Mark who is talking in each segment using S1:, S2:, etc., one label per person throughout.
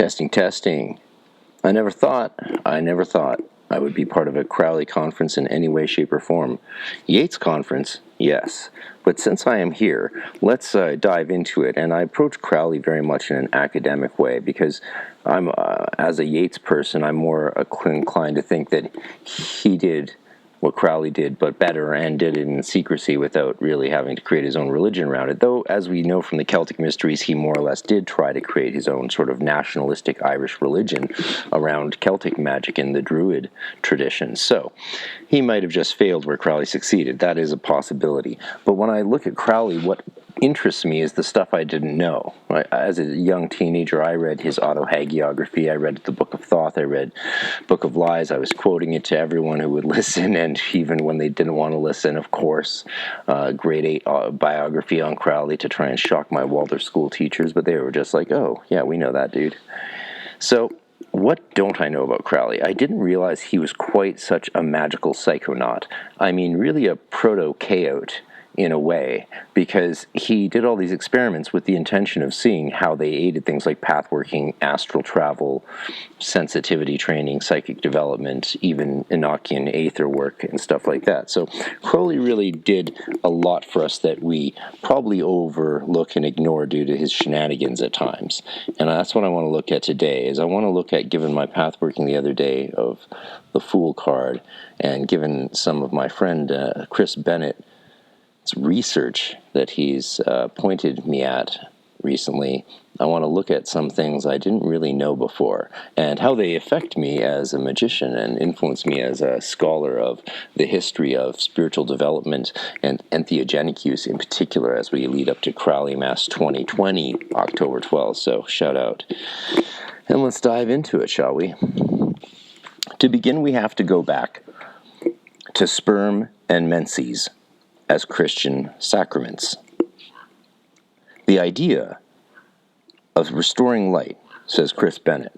S1: Testing, testing. I never thought I would be part of a Crowley conference in any way, shape, or form. Yates conference, yes. But since I am here, let's dive into it. And I approach Crowley very much in an academic way because I'm, as a Yates person, I'm more inclined to think that he did what Crowley did, but better, and did it in secrecy without really having to create his own religion around it. Though, as we know from the Celtic mysteries, he more or less did try to create his own sort of nationalistic Irish religion around Celtic magic and the Druid tradition. So, he might have just failed where Crowley succeeded. That is a possibility. But when I look at Crowley, what interests me is the stuff I didn't know. As a young teenager, I read his autohagiography, I read the Book of Thoth, I read Book of Lies. I was quoting it to everyone who would listen, and even when they didn't want to listen, of course. Grade 8 biography on Crowley to try and shock my Waldorf school teachers, but they were just like, oh, yeah, we know that dude. So, what don't I know about Crowley? I didn't realize he was quite such a magical psychonaut. I mean, really a proto-chaot in a way, because he did all these experiments with the intention of seeing how they aided things like pathworking, astral travel, sensitivity training, psychic development, even Enochian aether work and stuff like that. So Crowley really did a lot for us that we probably overlook and ignore due to his shenanigans at times. And that's what I want to look at today, is I want to look at, given my pathworking the other day of the Fool card, and given some of my friend Chris Bennett's research that he's pointed me at recently, I want to look at some things I didn't really know before and how they affect me as a magician and influence me as a scholar of the history of spiritual development and entheogenic use in particular as we lead up to Crowley Mass 2020, October 12th. So shout out. And let's dive into it, shall we? To begin, we have to go back to sperm and menses as Christian sacraments. The idea of restoring light, says Chris Bennett,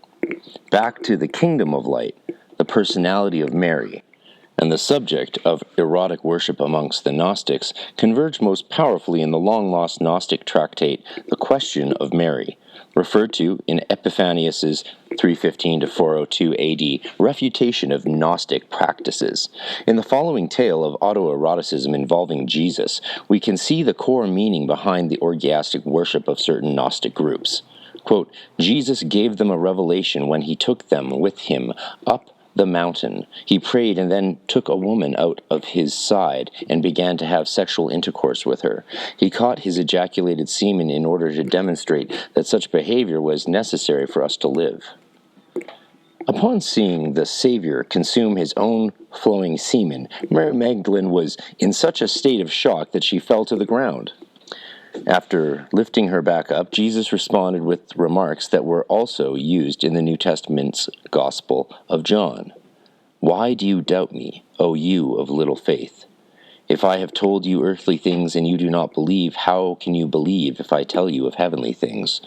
S1: back to the kingdom of light, the personality of Mary, and the subject of erotic worship amongst the Gnostics converge most powerfully in the long-lost Gnostic tractate, The Question of Mary, referred to in Epiphanius's 315 to 402 AD refutation of Gnostic practices. In the following tale of autoeroticism involving Jesus, we can see the core meaning behind the orgiastic worship of certain Gnostic groups. Quote, Jesus gave them a revelation when he took them with him up the mountain. He prayed and then took a woman out of his side and began to have sexual intercourse with her. He caught his ejaculated semen in order to demonstrate that such behavior was necessary for us to live. Upon seeing the Savior consume his own flowing semen, Mary Magdalene was in such a state of shock that she fell to the ground. After lifting her back up, Jesus responded with remarks that were also used in the New Testament's Gospel of John. Why do you doubt me, O you of little faith? If I have told you earthly things and you do not believe, how can you believe if I tell you of heavenly things?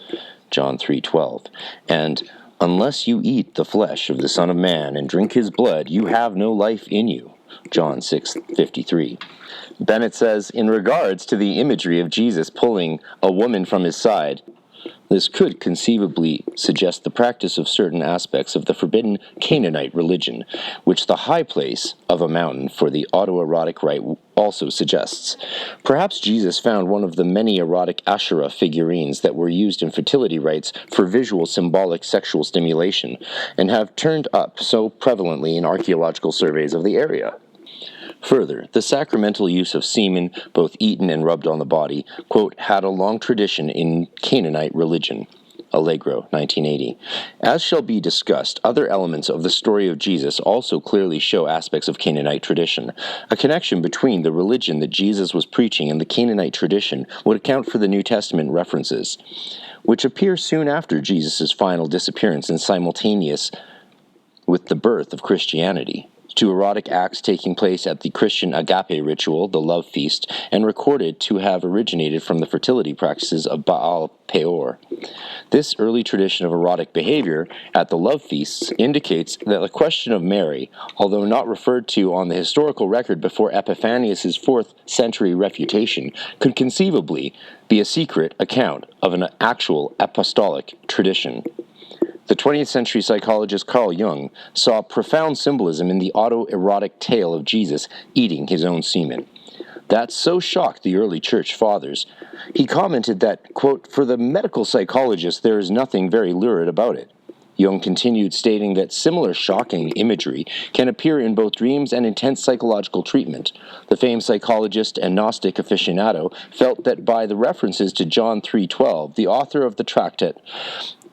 S1: John 3:12. And unless you eat the flesh of the Son of Man and drink his blood, you have no life in you. John 6:53. Bennett says, in regards to the imagery of Jesus pulling a woman from his side, this could conceivably suggest the practice of certain aspects of the forbidden Canaanite religion, which the high place of a mountain for the autoerotic rite also suggests. Perhaps Jesus found one of the many erotic Asherah figurines that were used in fertility rites for visual symbolic sexual stimulation, and have turned up so prevalently in archaeological surveys of the area. Further, the sacramental use of semen, both eaten and rubbed on the body, quote, had a long tradition in Canaanite religion. Allegro, 1980. As shall be discussed, other elements of the story of Jesus also clearly show aspects of Canaanite tradition. A connection between the religion that Jesus was preaching and the Canaanite tradition would account for the New Testament references, which appear soon after Jesus' final disappearance and simultaneous with the birth of Christianity, to erotic acts taking place at the Christian agape ritual, the love feast, and recorded to have originated from the fertility practices of Baal Peor. This early tradition of erotic behavior at the love feasts indicates that the question of Mary, although not referred to on the historical record before Epiphanius' 4th century refutation, could conceivably be a secret account of an actual apostolic tradition. The 20th century psychologist Carl Jung saw profound symbolism in the autoerotic tale of Jesus eating his own semen. That so shocked the early church fathers. He commented that, quote, "For the medical psychologist, there is nothing very lurid about it." Jung continued, stating that similar shocking imagery can appear in both dreams and intense psychological treatment. The famed psychologist and Gnostic aficionado felt that by the references to John 3:12, the author of the tractate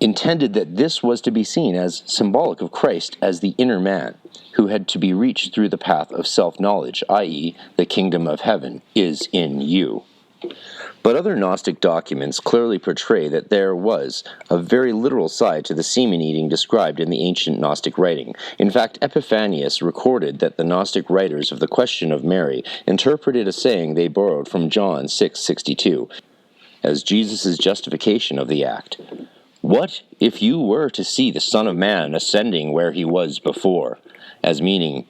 S1: intended that this was to be seen as symbolic of Christ as the inner man, who had to be reached through the path of self-knowledge, i.e., the kingdom of heaven is in you. But other Gnostic documents clearly portray that there was a very literal side to the semen eating described in the ancient Gnostic writing. In fact, Epiphanius recorded that the Gnostic writers of the Question of Mary interpreted a saying they borrowed from John 6:62 as Jesus' justification of the act. "What if you were to see the Son of Man ascending where he was before?" As meaning,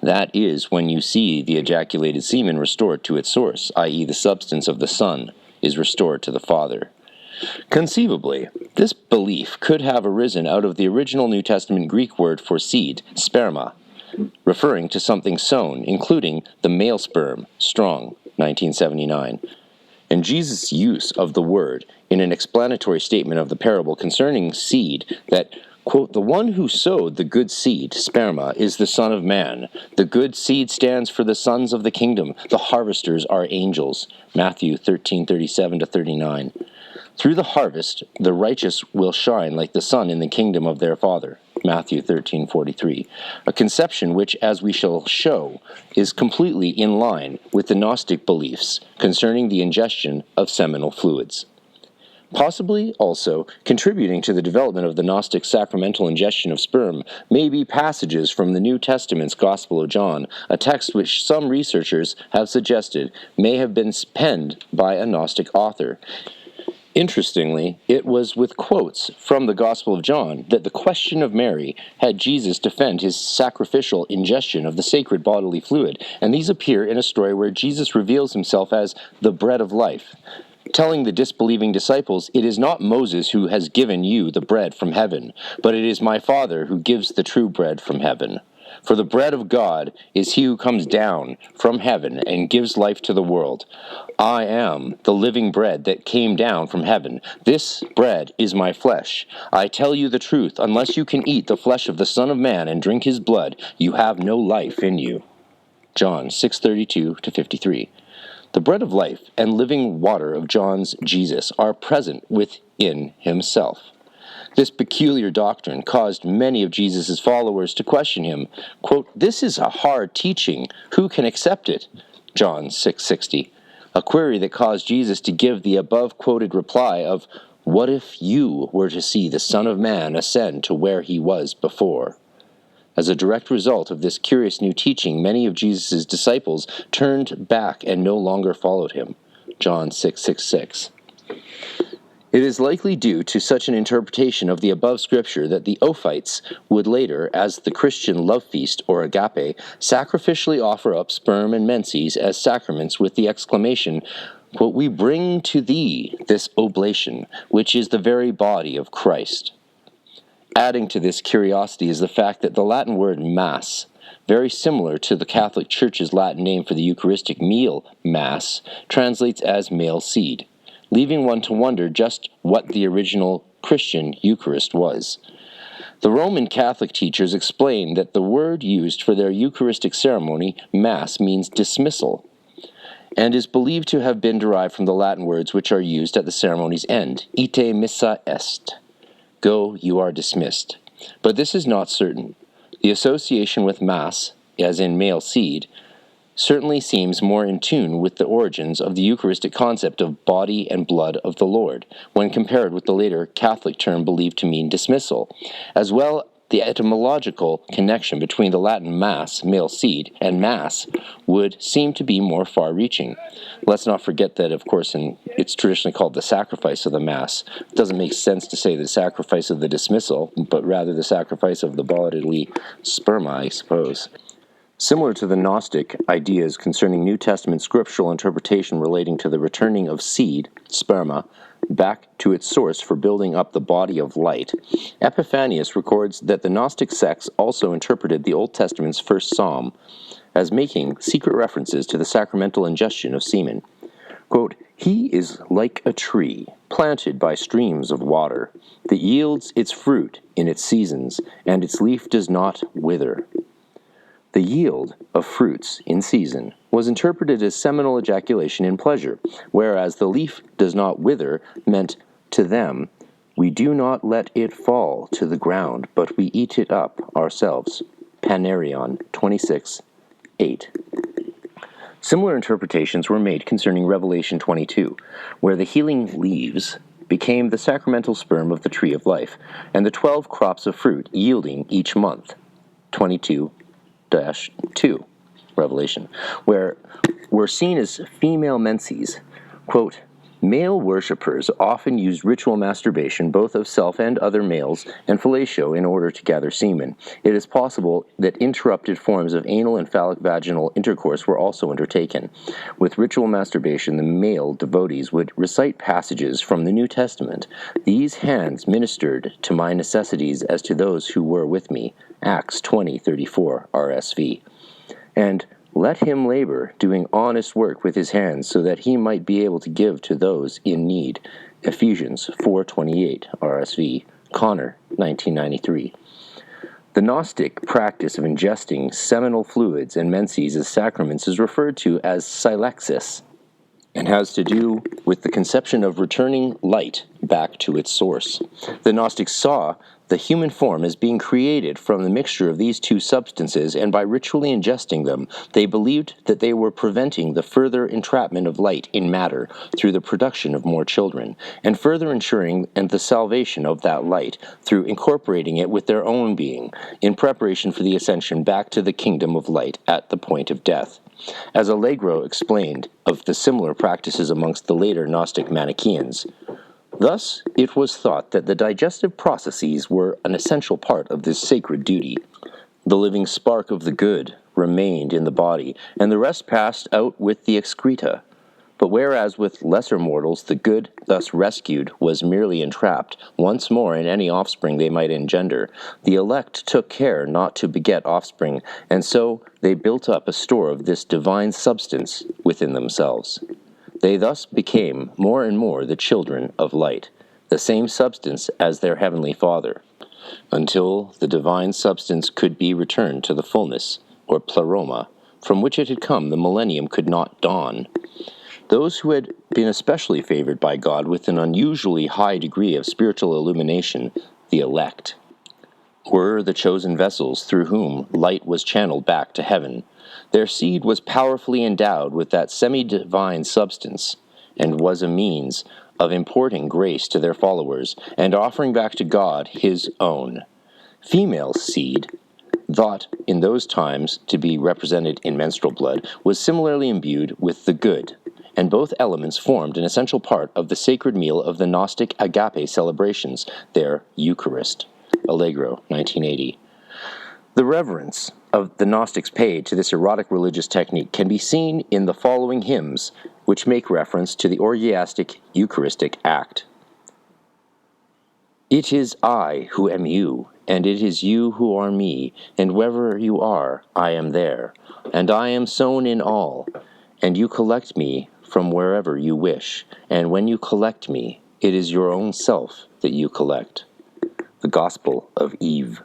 S1: that is when you see the ejaculated semen restored to its source, i.e. the substance of the Son is restored to the Father. Conceivably, this belief could have arisen out of the original New Testament Greek word for seed, sperma, referring to something sown, including the male sperm, Strong, 1979. And Jesus' use of the word in an explanatory statement of the parable concerning seed that, quote, "The one who sowed the good seed, sperma, is the Son of Man. The good seed stands for the sons of the kingdom. The harvesters are angels." Matthew 13:37-39. "Through the harvest, the righteous will shine like the sun in the kingdom of their Father." Matthew 13:43. A conception which, as we shall show, is completely in line with the Gnostic beliefs concerning the ingestion of seminal fluids. Possibly, also, contributing to the development of the Gnostic sacramental ingestion of sperm may be passages from the New Testament's Gospel of John, a text which some researchers have suggested may have been penned by a Gnostic author. Interestingly, it was with quotes from the Gospel of John that the Question of Mary had Jesus defend his sacrificial ingestion of the sacred bodily fluid, and these appear in a story where Jesus reveals himself as the bread of life, telling the disbelieving disciples, "It is not Moses who has given you the bread from heaven, but it is my Father who gives the true bread from heaven. For the bread of God is he who comes down from heaven and gives life to the world. I am the living bread that came down from heaven. This bread is my flesh. I tell you the truth, unless you can eat the flesh of the Son of Man and drink his blood, you have no life in you." John 6:32-53. The bread of life and living water of John's Jesus are present within himself. This peculiar doctrine caused many of Jesus' followers to question him. Quote, "This is a hard teaching. Who can accept it?" John 6:60. A query that caused Jesus to give the above-quoted reply of, "What if you were to see the Son of Man ascend to where he was before?" As a direct result of this curious new teaching, many of Jesus' disciples turned back and no longer followed him. John 6:66. It is likely due to such an interpretation of the above scripture that the Ophites would later, as the Christian love feast or agape, sacrificially offer up sperm and menses as sacraments with the exclamation, quote, "We bring to thee this oblation, which is the very body of Christ." Adding to this curiosity is the fact that the Latin word mass, very similar to the Catholic Church's Latin name for the Eucharistic meal, mass, translates as male seed, leaving one to wonder just what the original Christian Eucharist was. The Roman Catholic teachers explain that the word used for their Eucharistic ceremony, Mass, means dismissal, and is believed to have been derived from the Latin words which are used at the ceremony's end, ite missa est, go, you are dismissed. But this is not certain. The association with Mass, as in male seed, certainly seems more in tune with the origins of the Eucharistic concept of body and blood of the Lord, when compared with the later Catholic term believed to mean dismissal. As well, the etymological connection between the Latin mass, male seed, and mass would seem to be more far-reaching. Let's not forget that, of course, it's traditionally called the sacrifice of the Mass. It doesn't make sense to say the sacrifice of the dismissal, but rather the sacrifice of the bodily sperma, I suppose. Similar to the Gnostic ideas concerning New Testament scriptural interpretation relating to the returning of seed, sperma, back to its source for building up the body of light, Epiphanius records that the Gnostic sects also interpreted the Old Testament's first psalm as making secret references to the sacramental ingestion of semen. Quote, "He is like a tree planted by streams of water that yields its fruit in its seasons, and its leaf does not wither." The yield of fruits in season was interpreted as seminal ejaculation in pleasure, whereas the leaf does not wither meant to them, "We do not let it fall to the ground, but we eat it up ourselves." Panarion 26:8. Similar interpretations were made concerning Revelation 22, where the healing leaves became the sacramental sperm of the tree of life, and the 12 crops of fruit yielding each month. 22-2 Revelation, where were seen as female menses. Quote, "Male worshippers often used ritual masturbation, both of self and other males, and fellatio in order to gather semen. It is possible that interrupted forms of anal and phallic vaginal intercourse were also undertaken. With ritual masturbation, the male devotees would recite passages from the New Testament. These hands ministered to my necessities as to those who were with me. Acts 20:34 RSV. And let him labor, doing honest work with his hands, so that he might be able to give to those in need. Ephesians 4:28 RSV. Connor, 1993. The Gnostic practice of ingesting seminal fluids and menses as sacraments is referred to as silexis, and has to do with the conception of returning light back to its source. The Gnostics saw the human form as being created from the mixture of these two substances, and by ritually ingesting them, they believed that they were preventing the further entrapment of light in matter through the production of more children, and further ensuring the salvation of that light through incorporating it with their own being, in preparation for the ascension back to the kingdom of light at the point of death. As Allegro explained of the similar practices amongst the later Gnostic Manichaeans, thus, it was thought that the digestive processes were an essential part of this sacred duty. The living spark of the good remained in the body, and the rest passed out with the excreta. But whereas with lesser mortals the good thus rescued was merely entrapped once more in any offspring they might engender, the elect took care not to beget offspring, and so they built up a store of this divine substance within themselves. They thus became more and more the children of light, the same substance as their heavenly Father, until the divine substance could be returned to the fullness, or pleroma, from which it had come. The millennium could not dawn. Those who had been especially favored by God with an unusually high degree of spiritual illumination, the elect, were the chosen vessels through whom light was channeled back to heaven. Their seed was powerfully endowed with that semi-divine substance, and was a means of imparting grace to their followers, and offering back to God his own. Female seed, thought in those times to be represented in menstrual blood, was similarly imbued with the good, and both elements formed an essential part of the sacred meal of the Gnostic agape celebrations, their Eucharist. Allegro, 1980. The reverence of the Gnostics paid to this erotic religious technique can be seen in the following hymns, which make reference to the orgiastic Eucharistic act. It is I who am you, and it is you who are me, and wherever you are, I am there, and I am sown in all, and you collect me from wherever you wish, and when you collect me, it is your own self that you collect. The Gospel of Eve.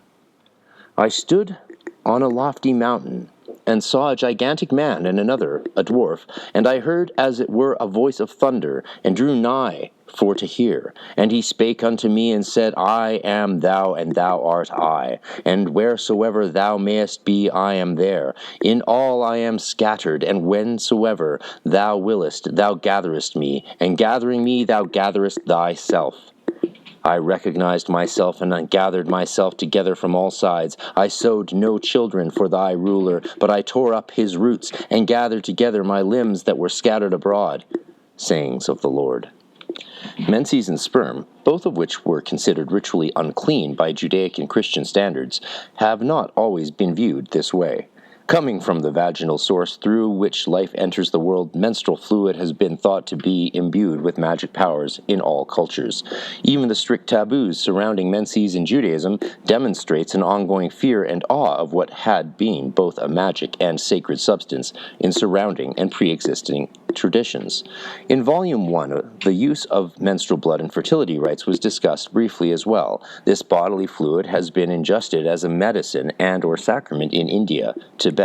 S1: I stood on a lofty mountain, and saw a gigantic man and another, a dwarf, and I heard as it were a voice of thunder, and drew nigh for to hear. And he spake unto me, and said, I am thou, and thou art I, and wheresoever thou mayest be, I am there. In all I am scattered, and whensoever thou willest, thou gatherest me, and gathering me, thou gatherest thyself. I recognized myself, and I gathered myself together from all sides. I sowed no children for thy ruler, but I tore up his roots, and gathered together my limbs that were scattered abroad. Sayings of the Lord. Menses and sperm, both of which were considered ritually unclean by Judaic and Christian standards, have not always been viewed this way. Coming from the vaginal source through which life enters the world, menstrual fluid has been thought to be imbued with magic powers in all cultures. Even the strict taboos surrounding menses in Judaism demonstrates an ongoing fear and awe of what had been both a magic and sacred substance in surrounding and pre-existing traditions. In Volume 1, the use of menstrual blood in fertility rites was discussed briefly as well. This bodily fluid has been ingested as a medicine and or sacrament in India, Tibet,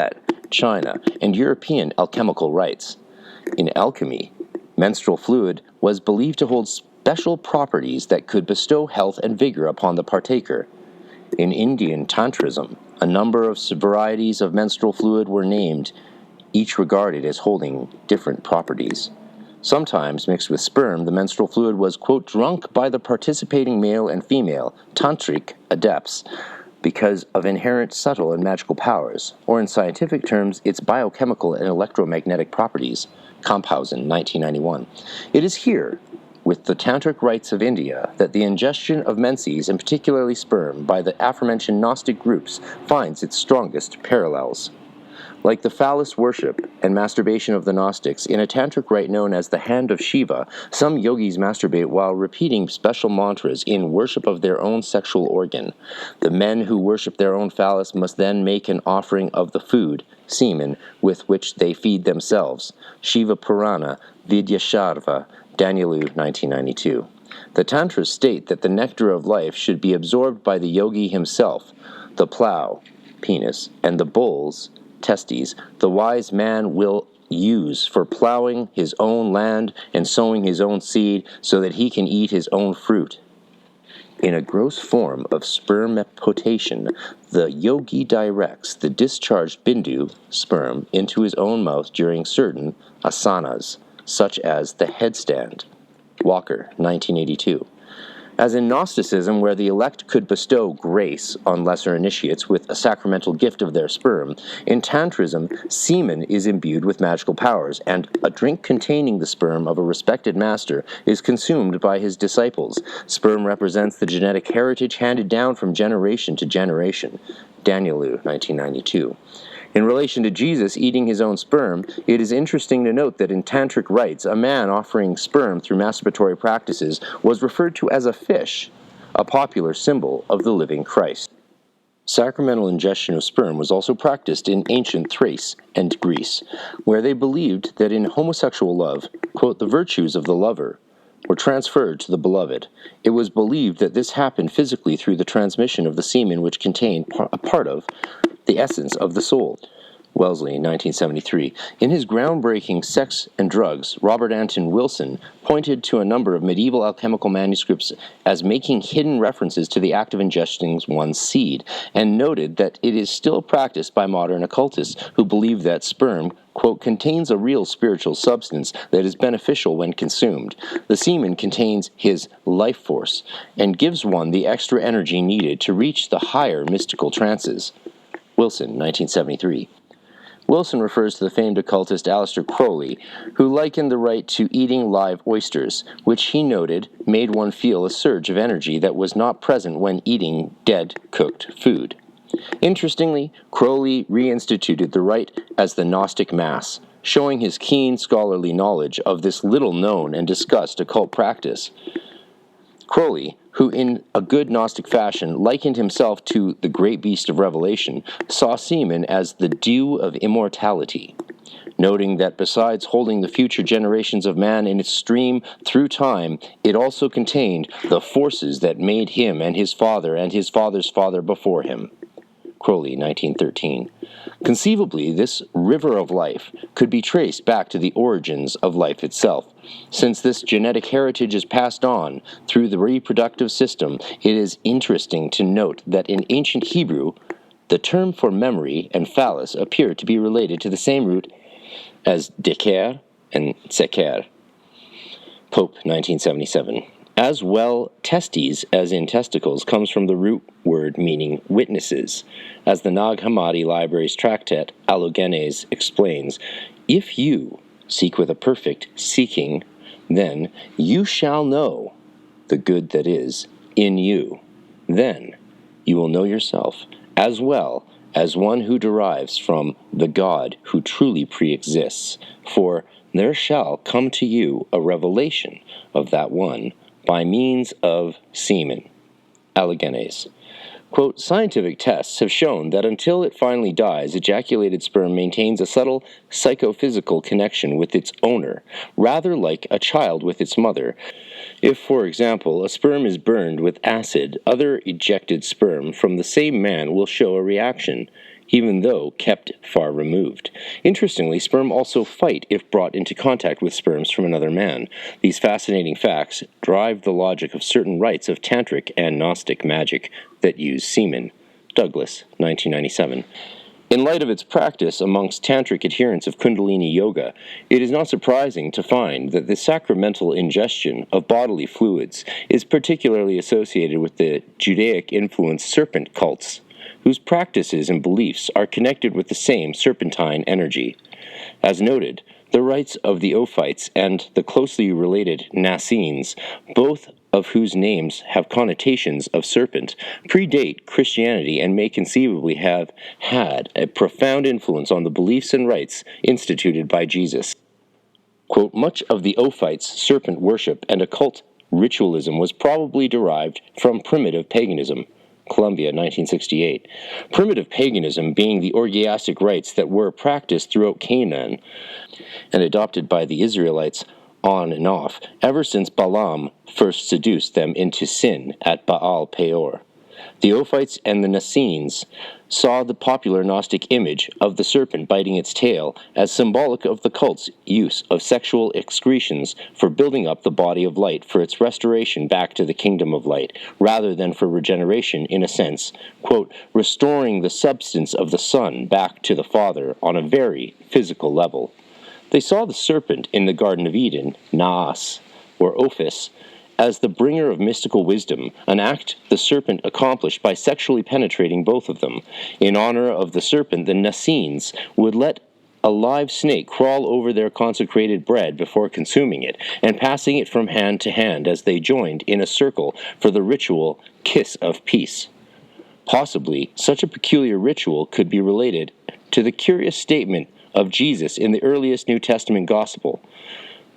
S1: China, and European alchemical rites. In alchemy, menstrual fluid was believed to hold special properties that could bestow health and vigor upon the partaker. In Indian Tantrism, a number of varieties of menstrual fluid were named, each regarded as holding different properties. Sometimes mixed with sperm, the menstrual fluid was, quote, drunk by the participating male and female tantric adepts because of inherent subtle and magical powers, or in scientific terms, its biochemical and electromagnetic properties. Kamphausen, 1991. It is here, with the tantric rites of India, that the ingestion of menses, and particularly sperm, by the aforementioned Gnostic groups finds its strongest parallels. Like the phallus worship and masturbation of the Gnostics, in a tantric rite known as the Hand of Shiva, some yogis masturbate while repeating special mantras in worship of their own sexual organ. The men who worship their own phallus must then make an offering of the food, semen, with which they feed themselves. Shiva Purana, Vidyasharva, Danielu, 1992. The Tantras state that the nectar of life should be absorbed by the yogi himself. The plow, penis, and the bulls, testes, the wise man will use for plowing his own land and sowing his own seed so that he can eat his own fruit. In a gross form of spermipotation, the yogi directs the discharged bindu, sperm, into his own mouth during certain asanas, such as the headstand. Walker, 1982. As in Gnosticism, where the elect could bestow grace on lesser initiates with a sacramental gift of their sperm, in Tantrism, semen is imbued with magical powers, and a drink containing the sperm of a respected master is consumed by his disciples. Sperm represents the genetic heritage handed down from generation to generation. Danielu, 1992. In relation to Jesus eating his own sperm, it is interesting to note that in tantric rites, a man offering sperm through masturbatory practices was referred to as a fish, a popular symbol of the living Christ. Sacramental ingestion of sperm was also practiced in ancient Thrace and Greece, where they believed that in homosexual love, quote, the virtues of the lover were transferred to the beloved. It was believed that this happened physically through the transmission of the semen, which contained a part of the essence of the soul. Wellesley, 1973. In his groundbreaking Sex and Drugs, Robert Anton Wilson pointed to a number of medieval alchemical manuscripts as making hidden references to the act of ingesting one's seed, and noted that it is still practiced by modern occultists who believe that sperm, quote, contains a real spiritual substance that is beneficial when consumed. The semen contains his life force and gives one the extra energy needed to reach the higher mystical trances. Wilson, 1973. Wilson refers to the famed occultist Aleister Crowley, who likened the rite to eating live oysters, which he noted made one feel a surge of energy that was not present when eating dead, cooked food. Interestingly, Crowley reinstituted the rite as the Gnostic Mass, showing his keen scholarly knowledge of this little-known and discussed occult practice. Crowley, who in a good Gnostic fashion likened himself to the great beast of Revelation, saw semen as the dew of immortality, noting that besides holding the future generations of man in its stream through time, it also contained the forces that made him and his father's father before him. Crowley, 1913. Conceivably, this river of life could be traced back to the origins of life itself. Since this genetic heritage is passed on through the reproductive system, it is interesting to note that in ancient Hebrew, the term for memory and phallus appear to be related to the same root as deker and seker. Pope, 1977. As well, testes, as in testicles, comes from the root word meaning witnesses. As the Nag Hammadi Library's tractate, Allogenes, explains, if you seek with a perfect seeking, then you shall know the good that is in you. Then you will know yourself, as well as one who derives from the God who truly pre-exists, for there shall come to you a revelation of that one by means of semen. Allegenes. Quote, scientific tests have shown that until it finally dies, ejaculated sperm maintains a subtle psychophysical connection with its owner, rather like a child with its mother. If, for example, a sperm is burned with acid, other ejected sperm from the same man will show a reaction, even though kept far removed. Interestingly, sperm also fight if brought into contact with sperms from another man. These fascinating facts drive the logic of certain rites of tantric and Gnostic magic that use semen. Douglas, 1997. In light of its practice amongst tantric adherents of Kundalini Yoga, it is not surprising to find that the sacramental ingestion of bodily fluids is particularly associated with the Judaic-influenced serpent cults, whose practices and beliefs are connected with the same serpentine energy. As noted, the rites of the Ophites and the closely related Nassenes, both of whose names have connotations of serpent, predate Christianity and may conceivably have had a profound influence on the beliefs and rites instituted by Jesus. Quote, much of the Ophites' serpent worship and occult ritualism was probably derived from primitive paganism. Columbia, 1968. Primitive paganism being the orgiastic rites that were practiced throughout Canaan and adopted by the Israelites on and off, ever since Balaam first seduced them into sin at Baal Peor. The Ophites and the Nassenes saw the popular Gnostic image of the serpent biting its tail as symbolic of the cult's use of sexual excretions for building up the body of light for its restoration back to the kingdom of light, rather than for regeneration in a sense, quote, restoring the substance of the Son back to the Father on a very physical level. They saw the serpent in the Garden of Eden, Naas, or Ophis, as the bringer of mystical wisdom, an act the serpent accomplished by sexually penetrating both of them. In honor of the serpent, the Nassenes would let a live snake crawl over their consecrated bread before consuming it, and passing it from hand to hand as they joined in a circle for the ritual kiss of peace. Possibly, such a peculiar ritual could be related to the curious statement of Jesus in the earliest New Testament gospel.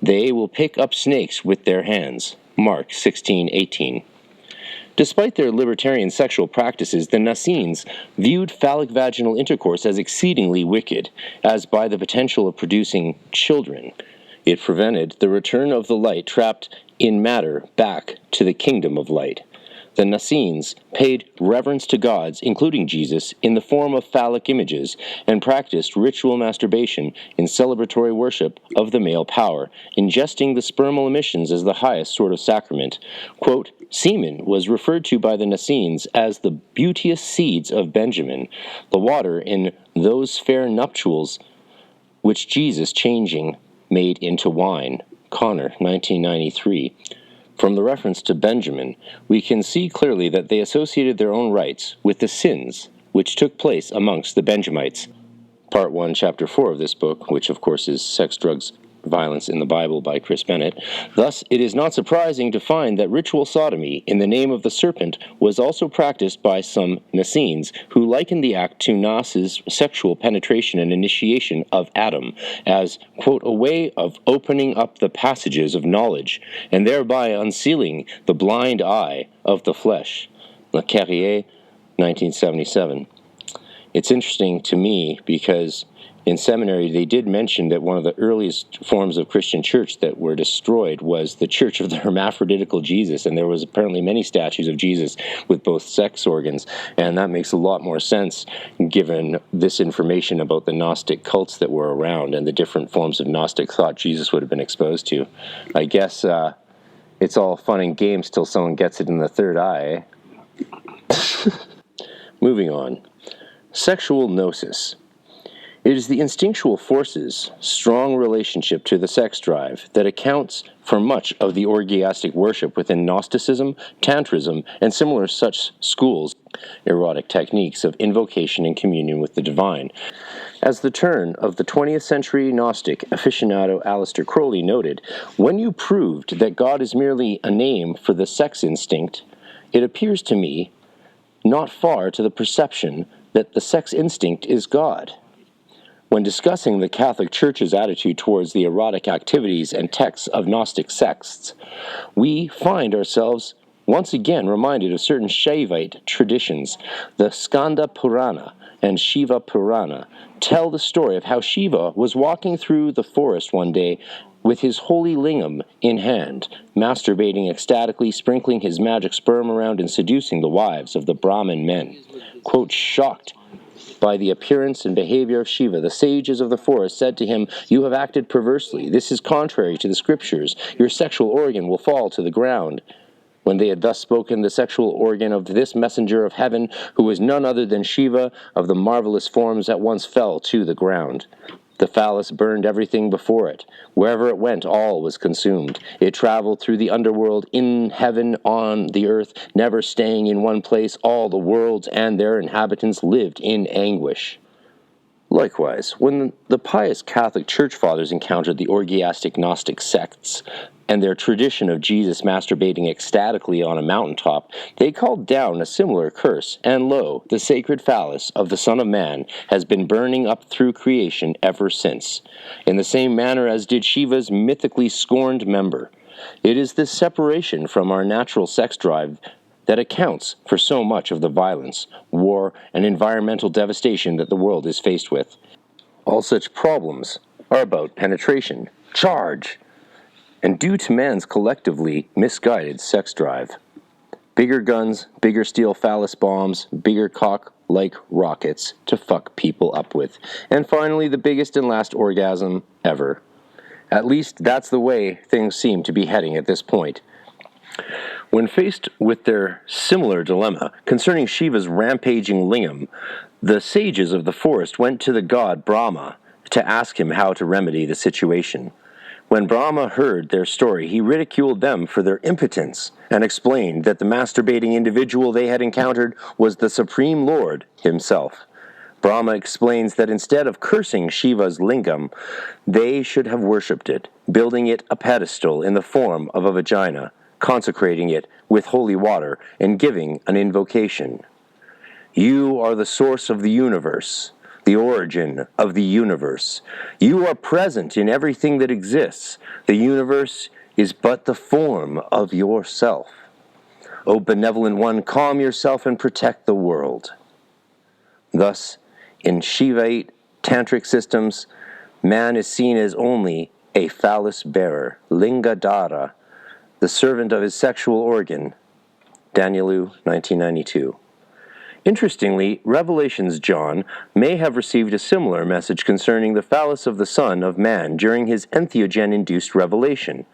S1: They will pick up snakes with their hands. Mark 16:18. Despite their libertarian sexual practices, the Nassenes viewed phallic vaginal intercourse as exceedingly wicked, as by the potential of producing children. It prevented the return of the light trapped in matter back to the kingdom of light. The Nassenes paid reverence to gods, including Jesus, in the form of phallic images, and practiced ritual masturbation in celebratory worship of the male power, ingesting the spermal emissions as the highest sort of sacrament. Quote, semen was referred to by the Nassenes as the beauteous seeds of Benjamin, the water in those fair nuptials which Jesus changing made into wine. Connor, 1993. From the reference to Benjamin, we can see clearly that they associated their own rites with the sins which took place amongst the Benjamites. Part 1, Chapter 4 of this book, which of course is Sex, Drugs, Violence in the Bible by Chris Bennett. Thus, it is not surprising to find that ritual sodomy in the name of the serpent was also practiced by some Nassenes who likened the act to Nas's sexual penetration and initiation of Adam as, quote, a way of opening up the passages of knowledge and thereby unsealing the blind eye of the flesh. Le Carrier, 1977. It's interesting to me because in seminary, they did mention that one of the earliest forms of Christian church that were destroyed was the Church of the Hermaphroditical Jesus, and there was apparently many statues of Jesus with both sex organs, and that makes a lot more sense given this information about the Gnostic cults that were around and the different forms of Gnostic thought Jesus would have been exposed to. I guess it's all fun and games till someone gets it in the third eye. Moving on. Sexual gnosis. It is the instinctual forces' strong relationship to the sex drive that accounts for much of the orgiastic worship within Gnosticism, Tantrism, and similar such schools, erotic techniques of invocation and communion with the divine. As the turn of the 20th century Gnostic aficionado Aleister Crowley noted, when you proved that God is merely a name for the sex instinct, it appears to me not far to the perception that the sex instinct is God. When discussing the Catholic Church's attitude towards the erotic activities and texts of Gnostic sects, we find ourselves once again reminded of certain Shaivite traditions. The Skanda Purana and Shiva Purana tell the story of how Shiva was walking through the forest one day with his holy lingam in hand, masturbating ecstatically, sprinkling his magic sperm around and seducing the wives of the Brahmin men. Quote, shocked by the appearance and behavior of Shiva, the sages of the forest said to him, "You have acted perversely. This is contrary to the scriptures. Your sexual organ will fall to the ground." When they had thus spoken, the sexual organ of this messenger of heaven, who was none other than Shiva, of the marvelous forms, at once fell to the ground. The phallus burned everything before it. Wherever it went, all was consumed. It traveled through the underworld, in heaven, on the earth, never staying in one place. All the worlds and their inhabitants lived in anguish. Likewise, when the pious Catholic Church Fathers encountered the orgiastic Gnostic sects and their tradition of Jesus masturbating ecstatically on a mountaintop, they called down a similar curse, and lo, the sacred phallus of the Son of Man has been burning up through creation ever since, in the same manner as did Shiva's mythically scorned member. It is this separation from our natural sex drive that accounts for so much of the violence, war, and environmental devastation that the world is faced with. All such problems are about penetration, charge, and due to man's collectively misguided sex drive. Bigger guns, bigger steel phallus bombs, bigger cock-like rockets to fuck people up with, and finally the biggest and last orgasm ever. At least that's the way things seem to be heading at this point. When faced with their similar dilemma concerning Shiva's rampaging lingam, the sages of the forest went to the god Brahma to ask him how to remedy the situation. When Brahma heard their story, he ridiculed them for their impotence and explained that the masturbating individual they had encountered was the Supreme Lord himself. Brahma explains that instead of cursing Shiva's lingam, they should have worshipped it, building it a pedestal in the form of a vagina, consecrating it with holy water, and giving an invocation. You are the source of the universe, the origin of the universe. You are present in everything that exists. The universe is but the form of yourself. O benevolent one, calm yourself and protect the world. Thus, in Shivaite tantric systems, man is seen as only a phallus bearer, lingadhara, the servant of his sexual organ. Danielu, 1992. Interestingly, Revelation's John may have received a similar message concerning the phallus of the Son of Man during his entheogen-induced revelation.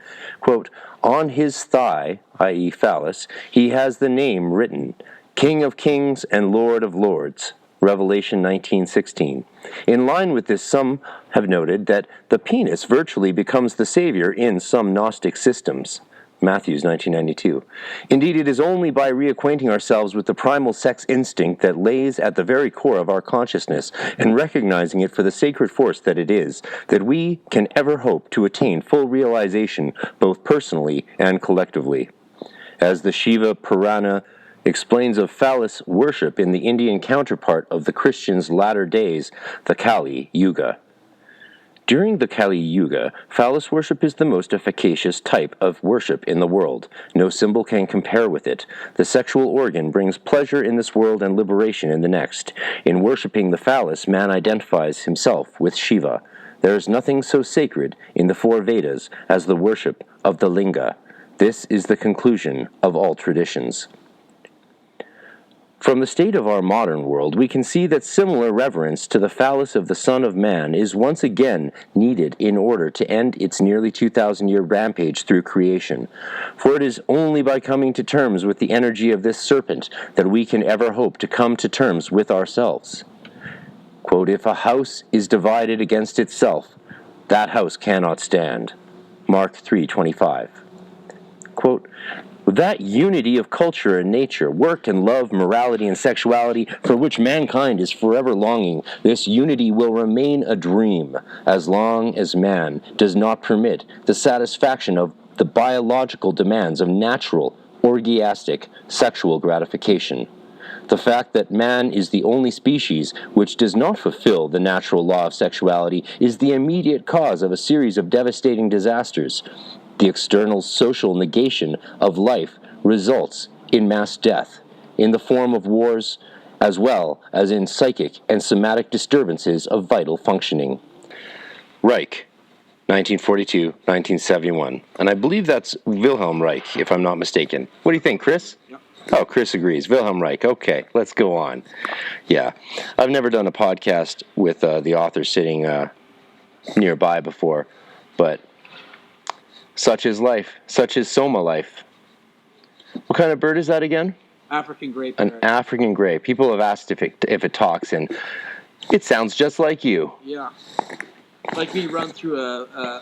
S1: Quote, on his thigh, i.e. phallus, he has the name written, King of Kings and Lord of Lords. Revelation 19:16. In line with this, some have noted that the penis virtually becomes the savior in some Gnostic systems. Matthews, 1992. Indeed, it is only by reacquainting ourselves with the primal sex instinct that lays at the very core of our consciousness and recognizing it for the sacred force that it is, that we can ever hope to attain full realization both personally and collectively. As the Shiva Purana explains of phallus worship in the Indian counterpart of the Christians' latter days, the Kali Yuga. During the Kali Yuga, phallus worship is the most efficacious type of worship in the world. No symbol can compare with it. The sexual organ brings pleasure in this world and liberation in the next. In worshiping the phallus, man identifies himself with Shiva. There is nothing so sacred in the four Vedas as the worship of the linga. This is the conclusion of all traditions. From the state of our modern world, we can see that similar reverence to the phallus of the Son of Man is once again needed in order to end its nearly 2,000-year rampage through creation. For it is only by coming to terms with the energy of this serpent that we can ever hope to come to terms with ourselves. Quote, if a house is divided against itself, that house cannot stand. Mark 3:25. Quote, that unity of culture and nature, work and love, morality and sexuality, for which mankind is forever longing, this unity will remain a dream as long as man does not permit the satisfaction of the biological demands of natural, orgiastic, sexual gratification. The fact that man is the only species which does not fulfill the natural law of sexuality is the immediate cause of a series of devastating disasters. The external social negation of life results in mass death, in the form of wars, as well as in psychic and somatic disturbances of vital functioning. Reich, 1942-1971. And I believe that's Wilhelm Reich, if I'm not mistaken. What do you think, Chris?
S2: Yep.
S1: Oh, Chris agrees. Wilhelm Reich. Okay, let's go on. Yeah. I've never done a podcast with the author sitting nearby before, but such is life. Such is Soma life. What kind of bird is that again?
S2: African gray
S1: An
S2: parrot.
S1: African gray. People have asked if it talks, and it sounds just like you.
S2: Yeah. Like we run through a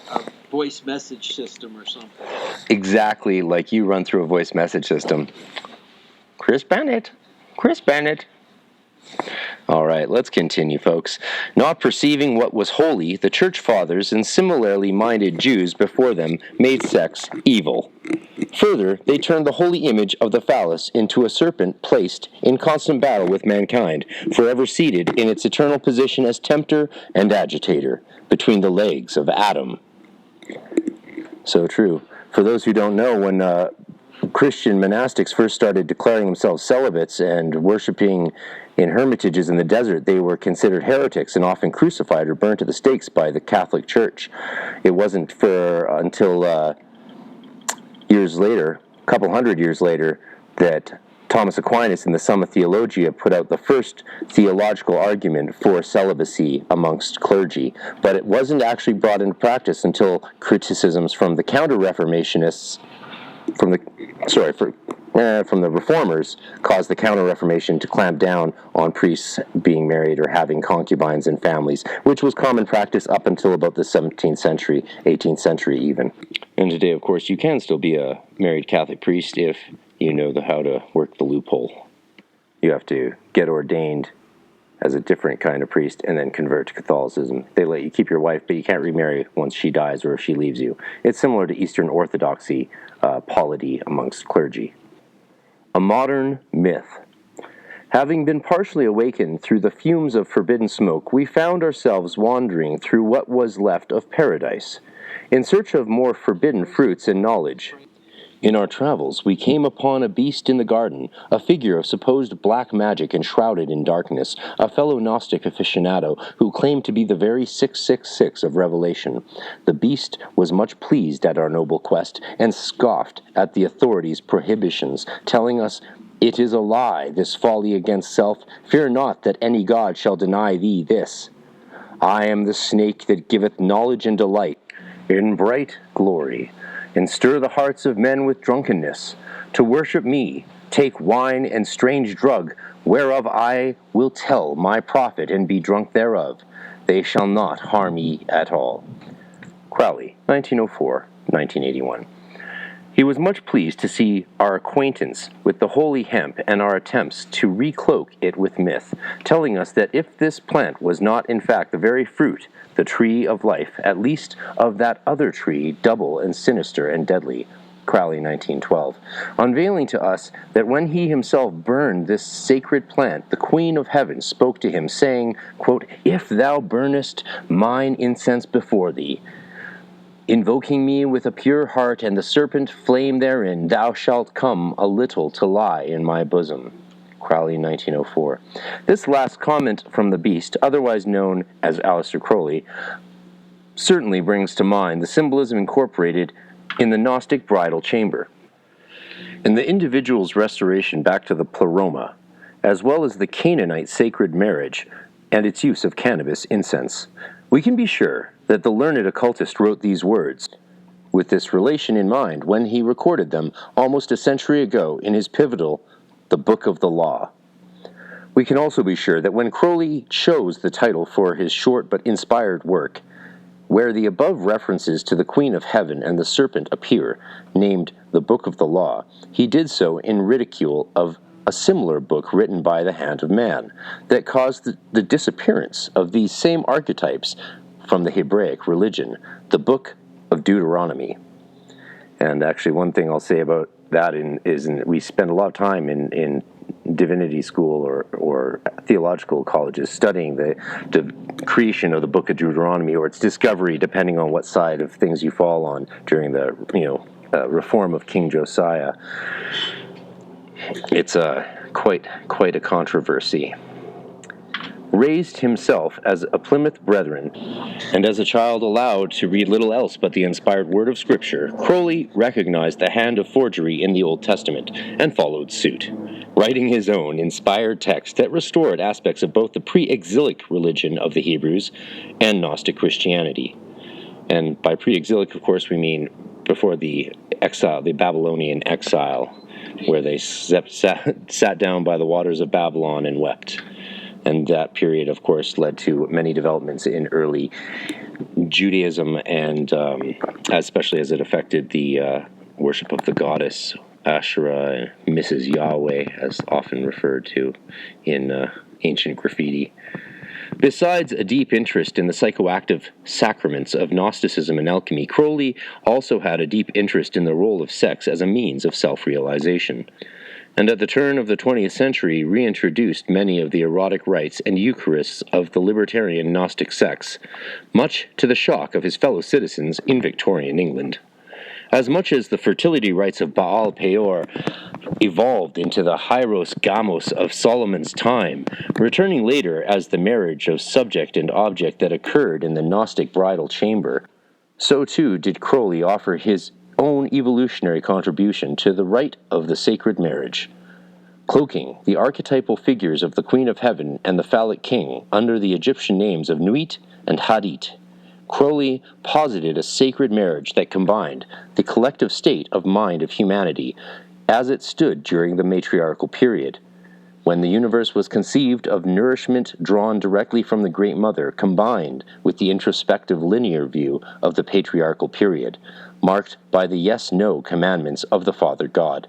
S2: voice message system or something.
S1: Exactly like you run through a voice message system. Chris Bennett. Chris Bennett. All right, let's continue, folks. Not perceiving what was holy, the church fathers and similarly minded Jews before them made sex evil. Further, they turned the holy image of the phallus into a serpent placed in constant battle with mankind, forever seated in its eternal position as tempter and agitator between the legs of Adam. So true. For those who don't know, when Christian monastics first started declaring themselves celibates and worshiping in hermitages in the desert, they were considered heretics and often crucified or burned to the stakes by the Catholic Church. It wasn't until years later, a couple hundred years later, that Thomas Aquinas in the Summa Theologia put out the first theological argument for celibacy amongst clergy, but it wasn't actually brought into practice until criticisms from the Counter-Reformationists, from the Reformers, caused the Counter-Reformation to clamp down on priests being married or having concubines and families, which was common practice up until about the 17th century, 18th century even. And today, of course, you can still be a married Catholic priest if you know how to work the loophole. You have to get ordained as a different kind of priest and then convert to Catholicism. They let you keep your wife, but you can't remarry once she dies or if she leaves you. It's similar to Eastern Orthodoxy polity amongst clergy. A modern myth. Having been partially awakened through the fumes of forbidden smoke, we found ourselves wandering through what was left of paradise, in search of more forbidden fruits and knowledge. In our travels, we came upon a beast in the garden, a figure of supposed black magic enshrouded in darkness, a fellow Gnostic aficionado who claimed to be the very 666 of Revelation. The beast was much pleased at our noble quest and scoffed at the authorities' prohibitions, telling us, "It is a lie, this folly against self. Fear not that any god shall deny thee this. I am the snake that giveth knowledge and delight in bright glory, and stir the hearts of men with drunkenness. To worship me, take wine and strange drug, whereof I will tell my prophet and be drunk thereof. They shall not harm ye at all." Crowley, 1904-1981. He was much pleased to see our acquaintance with the holy hemp and our attempts to recloak it with myth, telling us that if this plant was not in fact the very fruit, the tree of life, at least of that other tree, double and sinister and deadly, Crowley, 1912, unveiling to us that when he himself burned this sacred plant, the Queen of Heaven spoke to him, saying, quote, "If thou burnest mine incense before thee, invoking me with a pure heart and the serpent flame therein, thou shalt come a little to lie in my bosom." Crowley, 1904. This last comment from the beast, otherwise known as Aleister Crowley, certainly brings to mind the symbolism incorporated in the Gnostic bridal chamber. In the individual's restoration back to the pleroma, as well as the Canaanite sacred marriage and its use of cannabis incense, we can be sure that the learned occultist wrote these words with this relation in mind when he recorded them almost a century ago in his pivotal The Book of the Law. We can also be sure that when Crowley chose the title for his short but inspired work, where the above references to the Queen of Heaven and the serpent appear, named The Book of the Law, he did so in ridicule of a similar book written by the hand of man that caused the disappearance of these same archetypes from the Hebraic religion, the Book of Deuteronomy. And actually, one thing I'll say about that is we spend a lot of time in divinity school or theological colleges studying the creation of the Book of Deuteronomy, or its discovery, depending on what side of things you fall on during the reform of King Josiah. It's quite a controversy. Raised himself as a Plymouth Brethren, and as a child allowed to read little else but the inspired word of Scripture, Crowley recognized the hand of forgery in the Old Testament and followed suit, writing his own inspired text that restored aspects of both the pre-exilic religion of the Hebrews and Gnostic Christianity. And by pre-exilic, of course, we mean before the exile, the Babylonian exile, where they sat down by the waters of Babylon and wept. And that period, of course, led to many developments in early Judaism, and especially as it affected the worship of the goddess Asherah, Mrs. Yahweh, as often referred to in ancient graffiti. Besides a deep interest in the psychoactive sacraments of Gnosticism and alchemy, Crowley also had a deep interest in the role of sex as a means of self-realization, and at the turn of the 20th century reintroduced many of the erotic rites and Eucharists of the libertarian Gnostic sects, much to the shock of his fellow citizens in Victorian England. As much as the fertility rites of Baal Peor evolved into the Hieros Gamos of Solomon's time, returning later as the marriage of subject and object that occurred in the Gnostic bridal chamber, so too did Crowley offer his own evolutionary contribution to the rite of the sacred marriage. Cloaking the archetypal figures of the Queen of Heaven and the phallic king under the Egyptian names of Nuit and Hadit, Crowley posited a sacred marriage that combined the collective state of mind of humanity as it stood during the matriarchal period, when the universe was conceived of nourishment drawn directly from the Great Mother, combined with the introspective linear view of the patriarchal period, marked by the yes-no commandments of the Father God.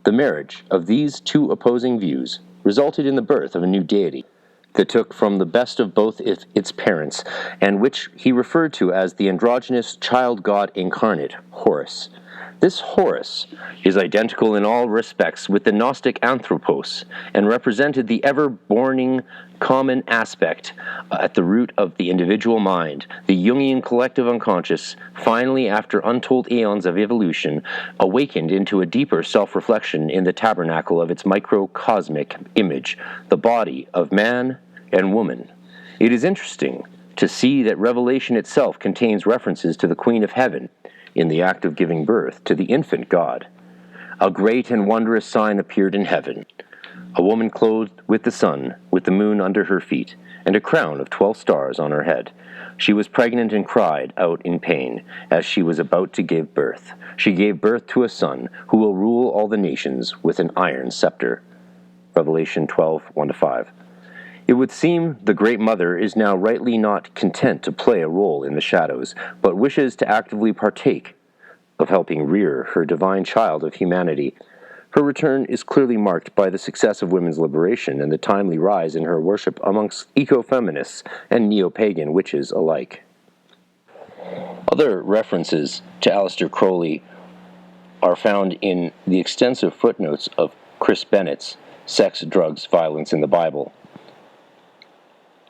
S1: The marriage of these two opposing views resulted in the birth of a new deity that took from the best of both its parents, and which he referred to as the androgynous child god incarnate, Horus. This Horus is identical in all respects with the Gnostic anthropos, and represented the ever-borning common aspect at the root of the individual mind, the Jungian collective unconscious, finally, after untold aeons of evolution, awakened into a deeper self-reflection in the tabernacle of its microcosmic image, the body of man and woman. It is interesting to see that Revelation itself contains references to the Queen of Heaven in the act of giving birth to the infant God. A great and wondrous sign appeared in heaven, a woman clothed with the sun, with the moon under her feet, and a crown of 12 stars on her head. She was pregnant and cried out in pain as she was about to give birth. She gave birth to a son who will rule all the nations with an iron scepter. Revelation 12:1-5. It would seem the Great Mother is now rightly not content to play a role in the shadows, but wishes to actively partake of helping rear her divine child of humanity. Her return is clearly marked by the success of women's liberation and the timely rise in her worship amongst eco-feminists and neo-pagan witches alike. Other references to Aleister Crowley are found in the extensive footnotes of Chris Bennett's Sex, Drugs, Violence in the Bible.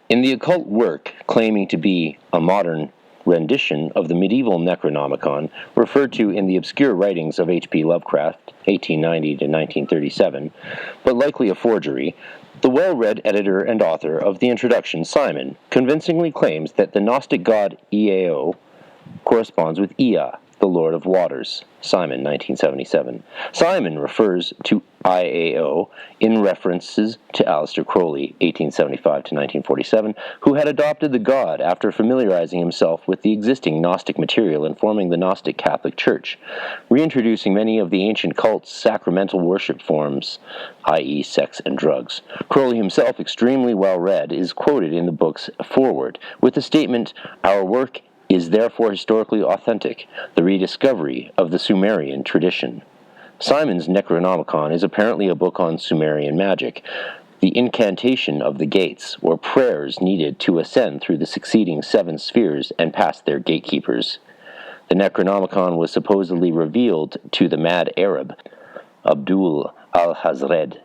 S1: In the occult work, claiming to be a modern rendition of the medieval Necronomicon, referred to in the obscure writings of H.P. Lovecraft, 1890 to 1937, but likely a forgery, the well-read editor and author of the introduction, Simon, convincingly claims that the Gnostic god Iao corresponds with Ea, the Lord of Waters, Simon, 1977. Simon refers to IAO in references to Aleister Crowley, 1875 to 1947, who had adopted the god after familiarizing himself with the existing Gnostic material and forming the Gnostic Catholic Church, reintroducing many of the ancient cult's sacramental worship forms, i.e. sex and drugs. Crowley himself, extremely well-read, is quoted in the book's foreword with the statement, "Our work is therefore historically authentic, the rediscovery of the Sumerian tradition." Simon's Necronomicon is apparently a book on Sumerian magic, the incantation of the gates, or prayers needed to ascend through the succeeding 7 spheres and past their gatekeepers. The Necronomicon was supposedly revealed to the mad Arab, Abdul al-Hazred,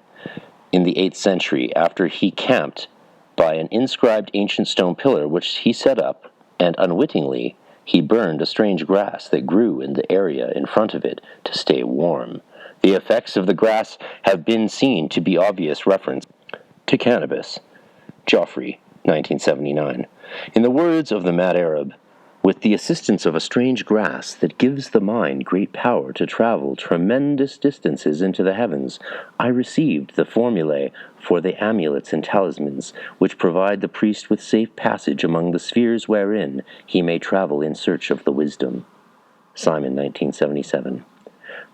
S1: in the 8th century after he camped by an inscribed ancient stone pillar which he set up, and unwittingly he burned a strange grass that grew in the area in front of it to stay warm. The effects of the grass have been seen to be obvious reference to cannabis. Joffrey, 1979. In the words of the mad Arab, with the assistance of a strange grass that gives the mind great power to travel tremendous distances into the heavens, I received the formulae for the amulets and talismans, which provide the priest with safe passage among the spheres wherein he may travel in search of the wisdom. Simon, 1977.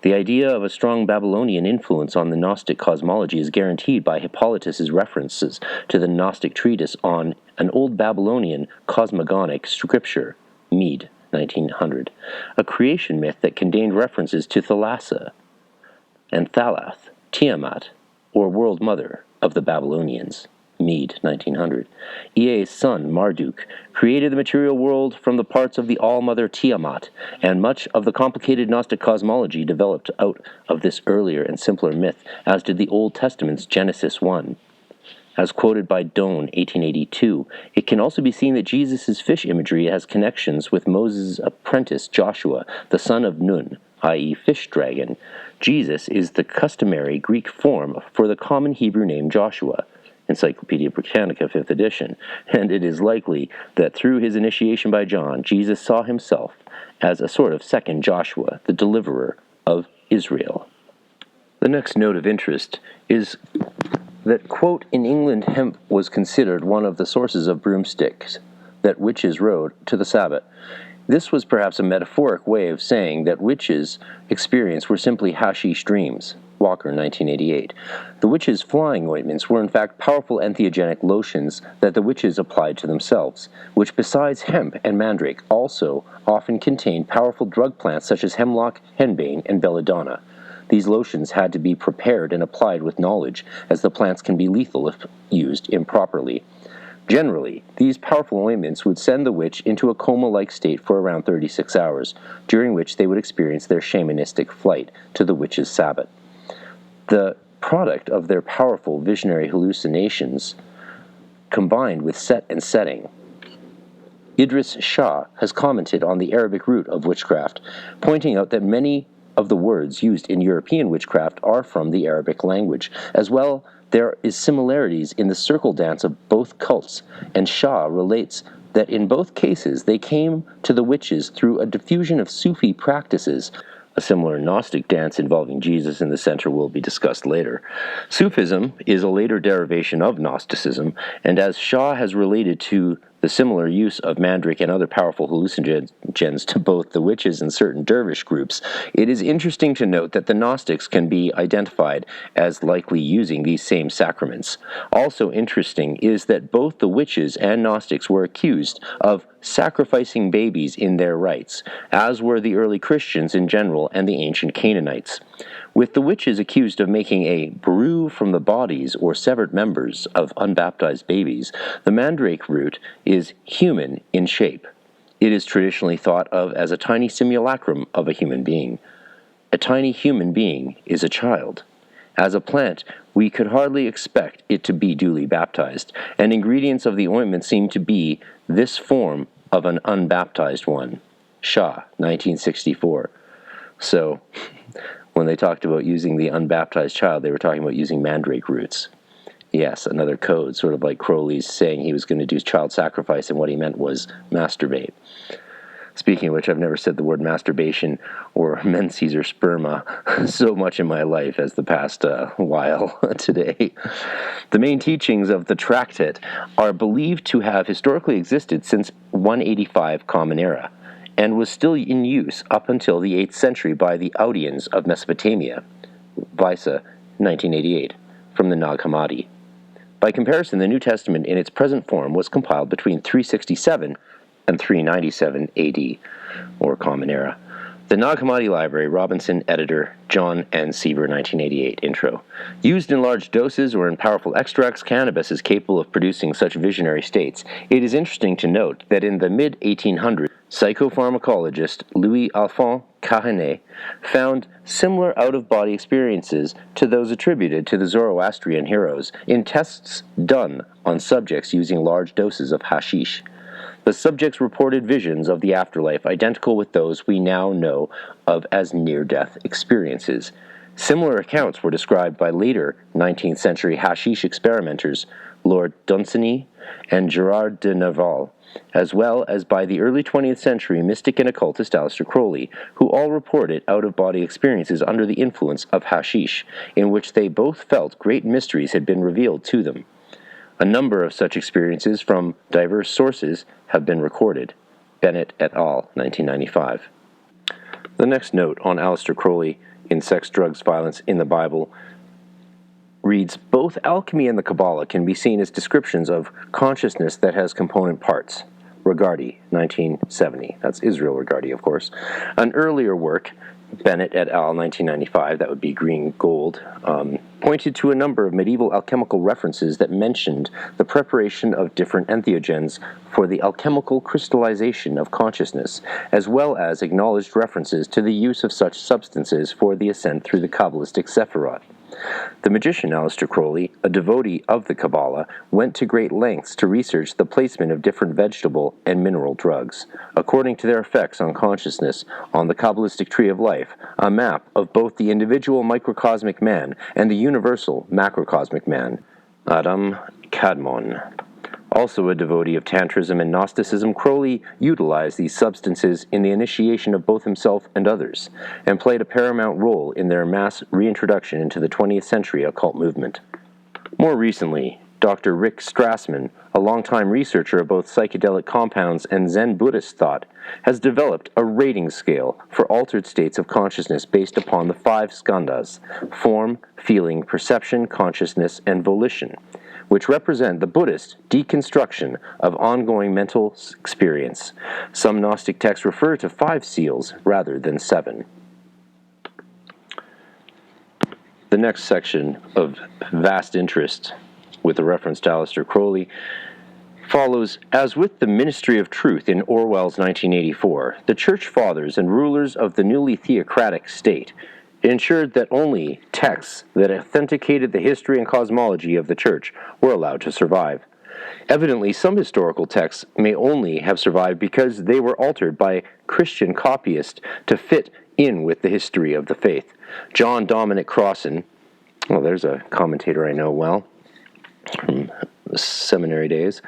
S1: The idea of a strong Babylonian influence on the Gnostic cosmology is guaranteed by Hippolytus's references to the Gnostic treatise on an Old Babylonian cosmogonic scripture, Mead, 1900, a creation myth that contained references to Thalassa and Thalath, Tiamat, or World Mother of the Babylonians. Mead, 1900. Ea's son, Marduk, created the material world from the parts of the All-Mother Tiamat, and much of the complicated Gnostic cosmology developed out of this earlier and simpler myth, as did the Old Testament's Genesis 1. As quoted by Doan, 1882, it can also be seen that Jesus' fish imagery has connections with Moses' apprentice Joshua, the son of Nun, i.e. fish dragon. Jesus is the customary Greek form for the common Hebrew name Joshua, Encyclopedia Britannica, 5th edition, and it is likely that through his initiation by John, Jesus saw himself as a sort of second Joshua, the deliverer of Israel. The next note of interest is that, quote, in England hemp was considered one of the sources of broomsticks that witches rode to the Sabbath. This was perhaps a metaphoric way of saying that witches' experience were simply hashish dreams. Walker, 1988. The witches' flying ointments were in fact powerful entheogenic lotions that the witches applied to themselves, which besides hemp and mandrake also often contained powerful drug plants such as hemlock, henbane, and belladonna. These lotions had to be prepared and applied with knowledge, as the plants can be lethal if used improperly. Generally, these powerful ointments would send the witch into a coma-like state for around 36 hours, during which they would experience their shamanistic flight to the witch's Sabbath. The product of their powerful visionary hallucinations combined with set and setting. Idris Shah has commented on the Arabic root of witchcraft, pointing out that many of the words used in European witchcraft are from the Arabic language. As well, there is similarities in the circle dance of both cults, and Shah relates that in both cases they came to the witches through a diffusion of Sufi practices. A similar Gnostic dance involving Jesus in the center will be discussed later. Sufism is a later derivation of Gnosticism, and as Shah has related to the similar use of mandrake and other powerful hallucinogens to both the witches and certain dervish groups, it is interesting to note that the Gnostics can be identified as likely using these same sacraments. Also interesting is that both the witches and Gnostics were accused of sacrificing babies in their rites, as were the early Christians in general and the ancient Canaanites. With the witches accused of making a brew from the bodies or severed members of unbaptized babies, the mandrake root is human in shape. It is traditionally thought of as a tiny simulacrum of a human being. A tiny human being is a child. As a plant, we could hardly expect it to be duly baptized, and ingredients of the ointment seem to be this form of an unbaptized one. Shah, 1964. So, when they talked about using the unbaptized child, they were talking about using mandrake roots. Yes, another code, sort of like Crowley's saying he was going to do child sacrifice, and what he meant was masturbate. Speaking of which, I've never said the word masturbation or menses or sperma so much in my life as the past while today. The main teachings of the tractate are believed to have historically existed since 185 Common Era, and was still in use up until the 8th century by the Audians of Mesopotamia, Visa, 1988, from the Nag Hammadi. By comparison, the New Testament in its present form was compiled between 367 and 397 AD, or Common Era. The Nag Hammadi Library, Robinson, editor, John N. Sieber, 1988, intro. Used in large doses or in powerful extracts, cannabis is capable of producing such visionary states. It is interesting to note that in the mid-1800s, Psychopharmacologist Louis-Alphonse Carrenet found similar out-of-body experiences to those attributed to the Zoroastrian heroes in tests done on subjects using large doses of hashish. The subjects reported visions of the afterlife identical with those we now know of as near-death experiences. Similar accounts were described by later 19th century hashish experimenters Lord Dunsany and Gerard de Nerval, as well as by the early 20th century mystic and occultist Aleister Crowley, who all reported out-of-body experiences under the influence of hashish, in which they both felt great mysteries had been revealed to them. A number of such experiences from diverse sources have been recorded. Bennett et al., 1995. The next note on Aleister Crowley in Sex, Drugs, Violence in the Bible reads, both alchemy and the Kabbalah can be seen as descriptions of consciousness that has component parts. Regardie, 1970. That's Israel Regardie, of course. An earlier work, Bennett et al., 1995, that would be Green Gold, pointed to a number of medieval alchemical references that mentioned the preparation of different entheogens for the alchemical crystallization of consciousness, as well as acknowledged references to the use of such substances for the ascent through the Kabbalistic Sephirot. The magician Aleister Crowley, a devotee of the Kabbalah, went to great lengths to research the placement of different vegetable and mineral drugs, according to their effects on consciousness on the Kabbalistic tree of life, a map of both the individual microcosmic man and the universal macrocosmic man. Adam Kadmon. Also a devotee of Tantrism and Gnosticism, Crowley utilized these substances in the initiation of both himself and others, and played a paramount role in their mass reintroduction into the 20th century occult movement. More recently, Dr. Rick Strassman, a longtime researcher of both psychedelic compounds and Zen Buddhist thought, has developed a rating scale for altered states of consciousness based upon the 5 skandhas: form, feeling, perception, consciousness, and volition, which represent the Buddhist deconstruction of ongoing mental experience. Some Gnostic texts refer to 5 seals rather than 7. The next section of vast interest, with a reference to Aleister Crowley, follows, as with the Ministry of Truth in Orwell's 1984, the Church Fathers and rulers of the newly theocratic state ensured that only texts that authenticated the history and cosmology of the Church were allowed to survive. Evidently, some historical texts may only have survived because they were altered by Christian copyists to fit in with the history of the faith. John Dominic Crossan, well, there's a commentator I know well from seminary days,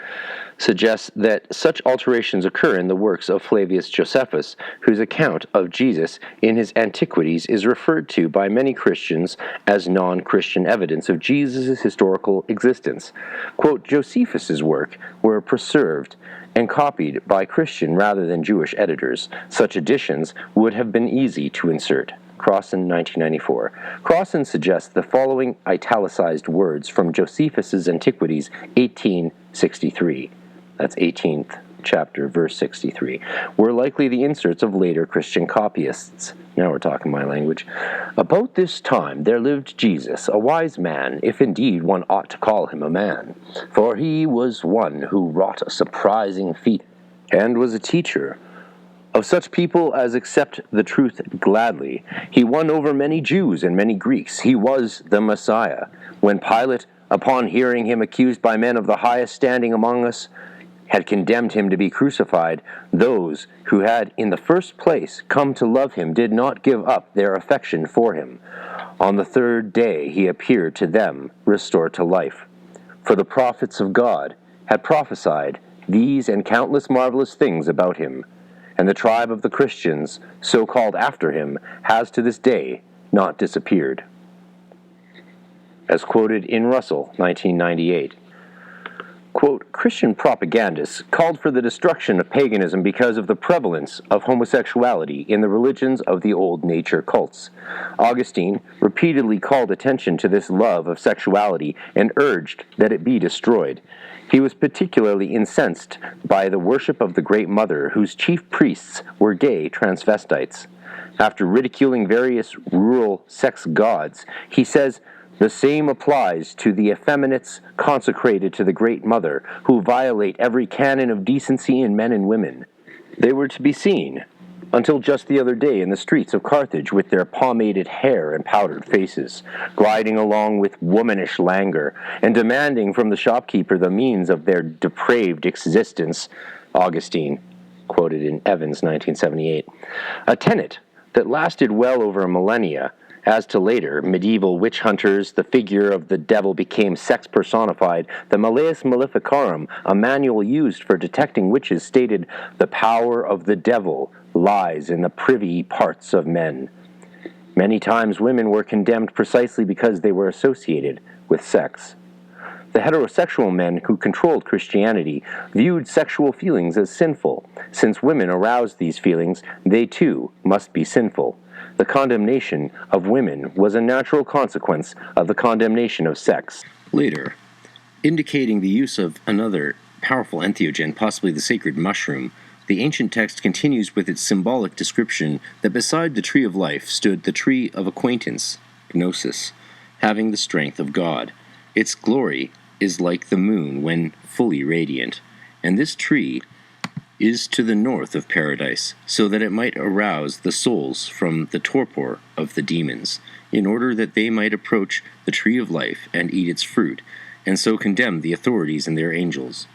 S1: suggests that such alterations occur in the works of Flavius Josephus, whose account of Jesus in his Antiquities is referred to by many Christians as non-Christian evidence of Jesus' historical existence. Quote, Josephus's work were preserved and copied by Christian rather than Jewish editors. Such additions would have been easy to insert. Crossan, 1994. Crossan suggests the following italicized words from Josephus's Antiquities, 1863. That's 18th chapter, verse 63. Were likely the inserts of later Christian copyists. Now we're talking my language. About this time there lived Jesus, a wise man, if indeed one ought to call him a man. For he was one who wrought a surprising feat, and was a teacher of such people as accept the truth gladly. He won over many Jews and many Greeks. He was the Messiah. When Pilate, upon hearing him accused by men of the highest standing among us, had condemned him to be crucified, those who had in the first place come to love him did not give up their affection for him. On the 3rd day he appeared to them, restored to life. For the prophets of God had prophesied these and countless marvelous things about him, and the tribe of the Christians, so called after him, has to this day not disappeared. As quoted in Russell, 1998. Quote, Christian propagandists called for the destruction of paganism because of the prevalence of homosexuality in the religions of the old nature cults. Augustine repeatedly called attention to this love of sexuality and urged that it be destroyed. He was particularly incensed by the worship of the Great Mother, whose chief priests were gay transvestites. After ridiculing various rural sex gods, he says, the same applies to the effeminates consecrated to the Great Mother, who violate every canon of decency in men and women. They were to be seen, until just the other day in the streets of Carthage with their pomaded hair and powdered faces, gliding along with womanish languor, and demanding from the shopkeeper the means of their depraved existence, Augustine, quoted in Evans, 1978, a tenet that lasted well over a millennia. As to later medieval witch hunters, the figure of the devil became sex personified. The Malleus Maleficarum, a manual used for detecting witches, stated, "The power of the devil lies in the privy parts of men." Many times women were condemned precisely because they were associated with sex. The heterosexual men who controlled Christianity viewed sexual feelings as sinful. Since women aroused these feelings, they too must be sinful. The condemnation of women was a natural consequence of the condemnation of sex. Later, indicating the use of another powerful entheogen, possibly the sacred mushroom, the ancient text continues with its symbolic description that beside the tree of life stood the tree of acquaintance, Gnosis, having the strength of God. Its glory is like the moon when fully radiant, and this tree is to the north of paradise, so that it might arouse the souls from the torpor of the demons, in order that they might approach the tree of life and eat its fruit, and so condemn the authorities and their angels.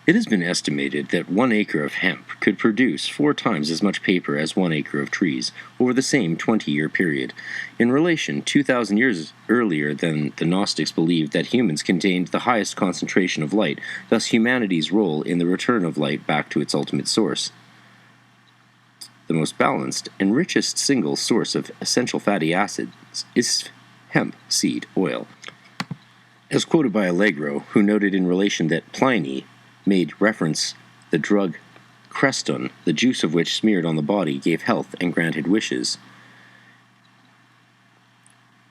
S1: It has been estimated that 1 acre of hemp could produce 4 times as much paper as 1 acre of trees over the same 20-year period. In relation, 2,000 years earlier than the Gnostics believed that humans contained the highest concentration of light, thus humanity's role in the return of light back to its ultimate source. The most balanced and richest single source of essential fatty acids is hemp seed oil. As quoted by Allegro, who noted in relation that Pliny made reference the drug creston, the juice of which smeared on the body gave health and granted wishes.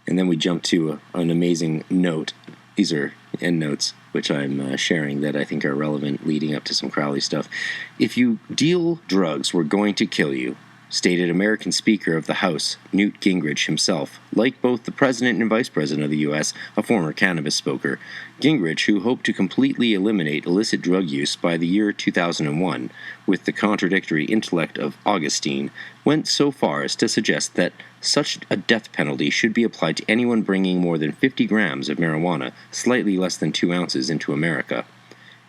S1: And then we jump to an amazing note. These are endnotes, which I'm sharing that I think are relevant leading up to some Crowley stuff. If you deal drugs, we're going to kill you, stated American Speaker of the House, Newt Gingrich himself, like both the President and Vice President of the U.S., a former cannabis smoker. Gingrich, who hoped to completely eliminate illicit drug use by the year 2001, with the contradictory intellect of Augustine, went so far as to suggest that such a death penalty should be applied to anyone bringing more than 50 grams of marijuana, slightly less than 2 ounces, into America.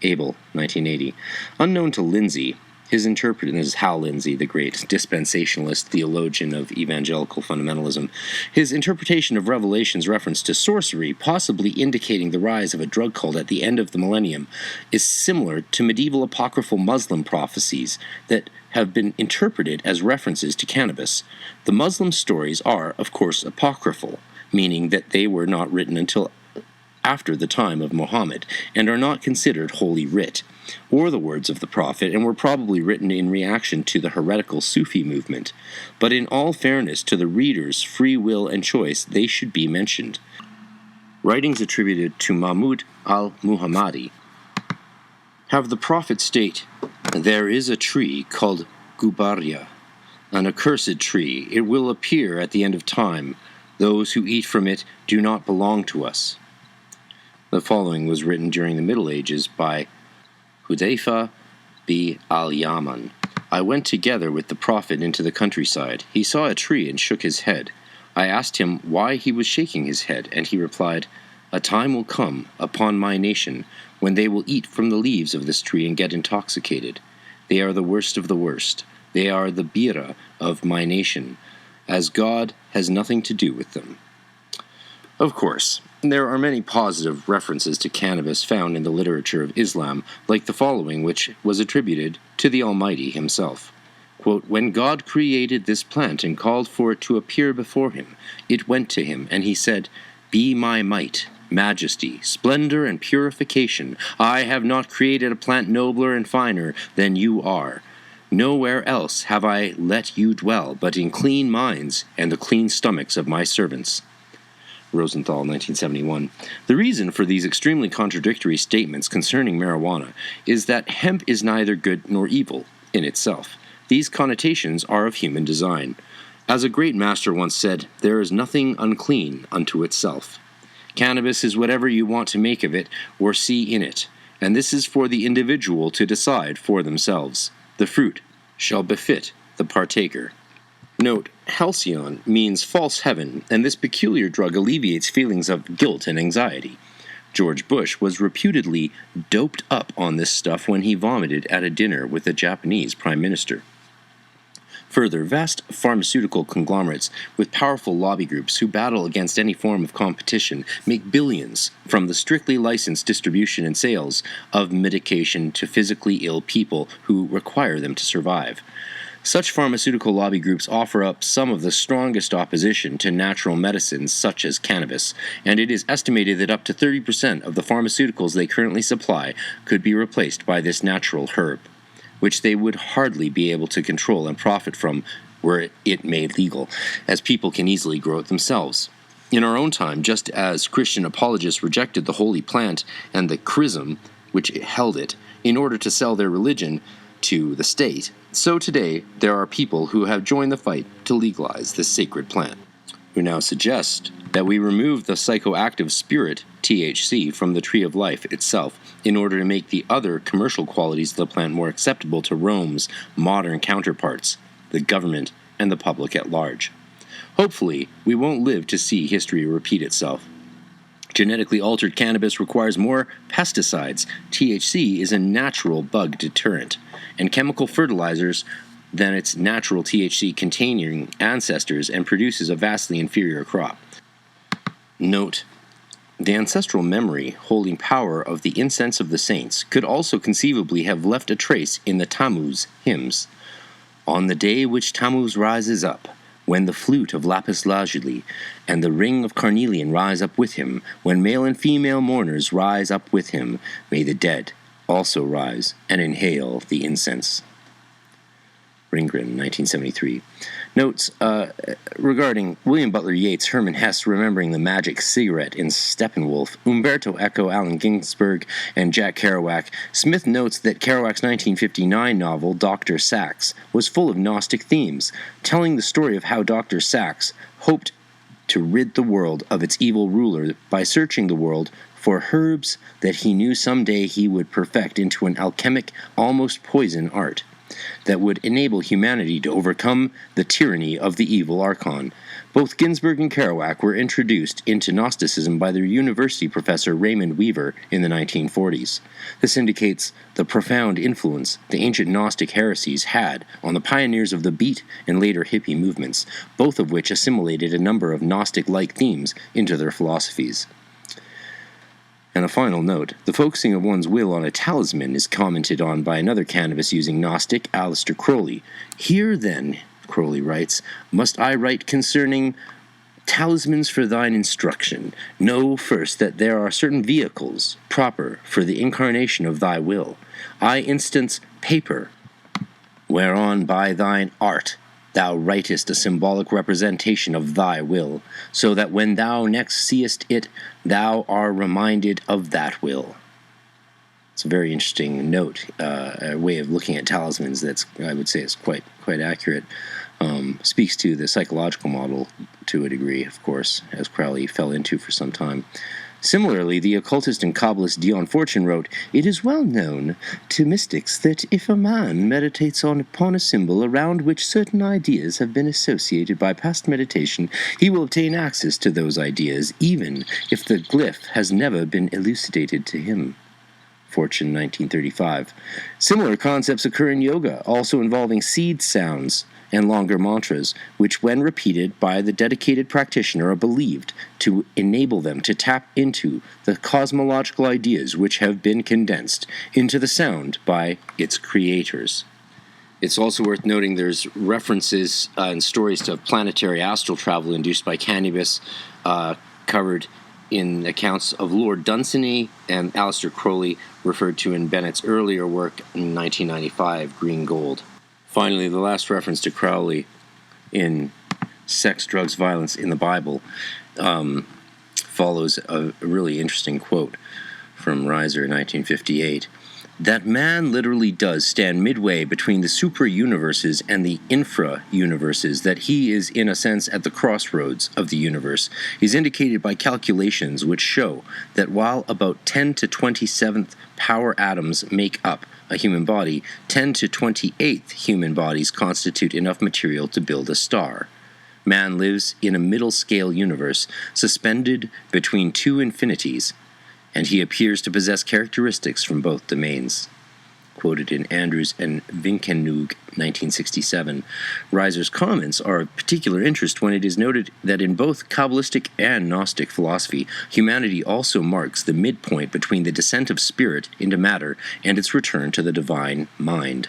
S1: Abel, 1980. Unknown to Lindsay, his interpreter, this is Hal Lindsay, the great dispensationalist theologian of evangelical fundamentalism, his interpretation of Revelation's reference to sorcery, possibly indicating the rise of a drug cult at the end of the millennium, is similar to medieval apocryphal Muslim prophecies that have been interpreted as references to cannabis. The Muslim stories are, of course, apocryphal, meaning that they were not written until after the time of Muhammad, and are not considered holy writ, or the words of the prophet, and were probably written in reaction to the heretical Sufi movement. But in all fairness to the reader's free will and choice, they should be mentioned. Writings attributed to Mahmud al-Muhammadi have the prophet state, "There is a tree called Gubaria, an accursed tree. It will appear at the end of time. Those who eat from it do not belong to us." The following was written during the Middle Ages by Hudayfa b. al-Yaman. "I went together with the prophet into the countryside. He saw a tree and shook his head. I asked him why he was shaking his head, and he replied, 'A time will come upon my nation when they will eat from the leaves of this tree and get intoxicated. They are the worst of the worst. They are the bira of my nation, as God has nothing to do with them.'" Of course, there are many positive references to cannabis found in the literature of Islam, like the following, which was attributed to the Almighty himself. Quote, "When God created this plant and called for it to appear before him, it went to him, and he said, 'Be my might, majesty, splendor, and purification. I have not created a plant nobler and finer than you are. Nowhere else have I let you dwell, but in clean minds and the clean stomachs of my servants." Rosenthal, 1971. The reason for these extremely contradictory statements concerning marijuana is that hemp is neither good nor evil in itself. These connotations are of human design. As a great master once said, "There is nothing unclean unto itself." Cannabis is whatever you want to make of it or see in it, and this is for the individual to decide for themselves. The fruit shall befit the partaker. Note, halcyon means false heaven, and this peculiar drug alleviates feelings of guilt and anxiety. George Bush was reputedly doped up on this stuff when he vomited at a dinner with the Japanese Prime Minister. Further, vast pharmaceutical conglomerates with powerful lobby groups who battle against any form of competition make billions from the strictly licensed distribution and sales of medication to physically ill people who require them to survive. Such pharmaceutical lobby groups offer up some of the strongest opposition to natural medicines such as cannabis, and it is estimated that up to 30% of the pharmaceuticals they currently supply could be replaced by this natural herb, which they would hardly be able to control and profit from were it made legal, as people can easily grow it themselves. In our own time, just as Christian apologists rejected the holy plant and the chrism which held it in order to sell their religion to the state, so today there are people who have joined the fight to legalize this sacred plant, who now suggest that we remove the psychoactive spirit, THC, from the tree of life itself in order to make the other commercial qualities of the plant more acceptable to Rome's modern counterparts, the government and the public at large. Hopefully, we won't live to see history repeat itself. Genetically altered cannabis requires more pesticides. THC is a natural bug deterrent, and chemical fertilizers than its natural THC-containing ancestors, and produces a vastly inferior crop. Note, the ancestral memory holding power of the incense of the saints could also conceivably have left a trace in the Tammuz hymns. On the day which Tammuz rises up, when the flute of lapis lazuli and the ring of carnelian rise up with him, when male and female mourners rise up with him, may the dead also rise and inhale the incense. Ringren, 1973. Notes regarding William Butler Yeats, Hermann Hesse remembering the MAGICk cigarette in Steppenwolf, Umberto Eco, Allen Ginsberg, and Jack Kerouac. Smith notes that Kerouac's 1959 novel, Dr. Sax, was full of Gnostic themes, telling the story of how Dr. Sax hoped to rid the world of its evil ruler by searching the world for herbs that he knew someday he would perfect into an alchemic, almost poison art that would enable humanity to overcome the tyranny of the evil archon. Both Ginsberg and Kerouac were introduced into Gnosticism by their university professor Raymond Weaver in the 1940s. This indicates the profound influence the ancient Gnostic heresies had on the pioneers of the Beat and later hippie movements, both of which assimilated a number of Gnostic-like themes into their philosophies. And a final note, the focusing of one's will on a talisman is commented on by another cannabis-using Gnostic, Aleister Crowley. Here, then, Crowley writes, must I write concerning talismans for thine instruction. Know first that there are certain vehicles proper for the incarnation of thy will. I instance paper, whereon by thine art thou writest a symbolic representation of thy will, so that when thou next seest it, thou art reminded of that will. It's a very interesting note, a way of looking at talismans that's, I would say, is quite accurate. Speaks to the psychological model to a degree, of course, as Crowley fell into for some time. Similarly, the occultist and Kabbalist Dion Fortune wrote, "It is well known to mystics that if a man meditates upon a symbol around which certain ideas have been associated by past meditation, he will obtain access to those ideas, even if the glyph has never been elucidated to him." Fortune, 1935. Similar concepts occur in yoga, also involving seed sounds and longer mantras, which when repeated by the dedicated practitioner are believed to enable them to tap into the cosmological ideas which have been condensed into the sound by its creators. It's also worth noting there's references and stories to planetary astral travel induced by cannabis covered in accounts of Lord Dunsany and Aleister Crowley, referred to in Bennett's earlier work in 1995, Green Gold. Finally, the last reference to Crowley in Sex, Drugs, Violence in the Bible follows a really interesting quote from Reiser, 1958, that man literally does stand midway between the supra-universes and the infra-universes, that he is, in a sense, at the crossroads of the universe, is indicated by calculations which show that while about 10 to 27th power atoms make up a human body, 10 to 28th human bodies constitute enough material to build a star. Man lives in a middle-scale universe, suspended between two infinities, and he appears to possess characteristics from both domains. Quoted in Andrews and Vinkenhoog, 1967, Reiser's comments are of particular interest when it is noted that in both Kabbalistic and Gnostic philosophy, humanity also marks the midpoint between the descent of spirit into matter and its return to the divine mind,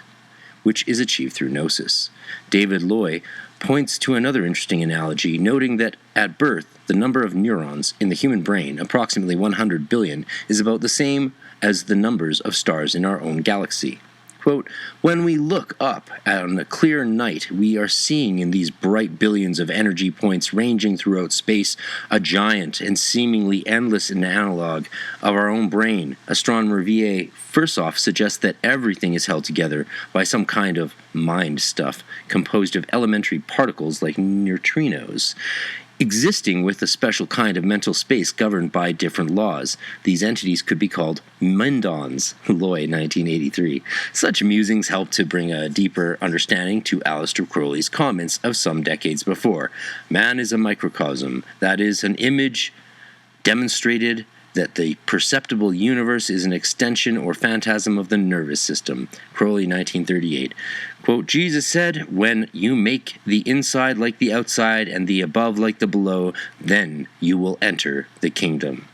S1: which is achieved through gnosis. David Loy points to another interesting analogy, noting that at birth, the number of neurons in the human brain, approximately 100 billion, is about the same as the numbers of stars in our own galaxy. Quote, when we look up on a clear night, we are seeing in these bright billions of energy points ranging throughout space a giant and seemingly endless analog of our own brain. Astronomer V.A. Fursoff suggests that everything is held together by some kind of mind stuff composed of elementary particles like neutrinos, existing with a special kind of mental space governed by different laws. These entities could be called mendons, Loy, 1983. Such musings help to bring a deeper understanding to Aleister Crowley's comments of some decades before. Man is a microcosm, that is, an image demonstrated that the perceptible universe is an extension or phantasm of the nervous system. Crowley, 1938. Quote, Jesus said, when you make the inside like the outside and the above like the below, then you will enter the kingdom.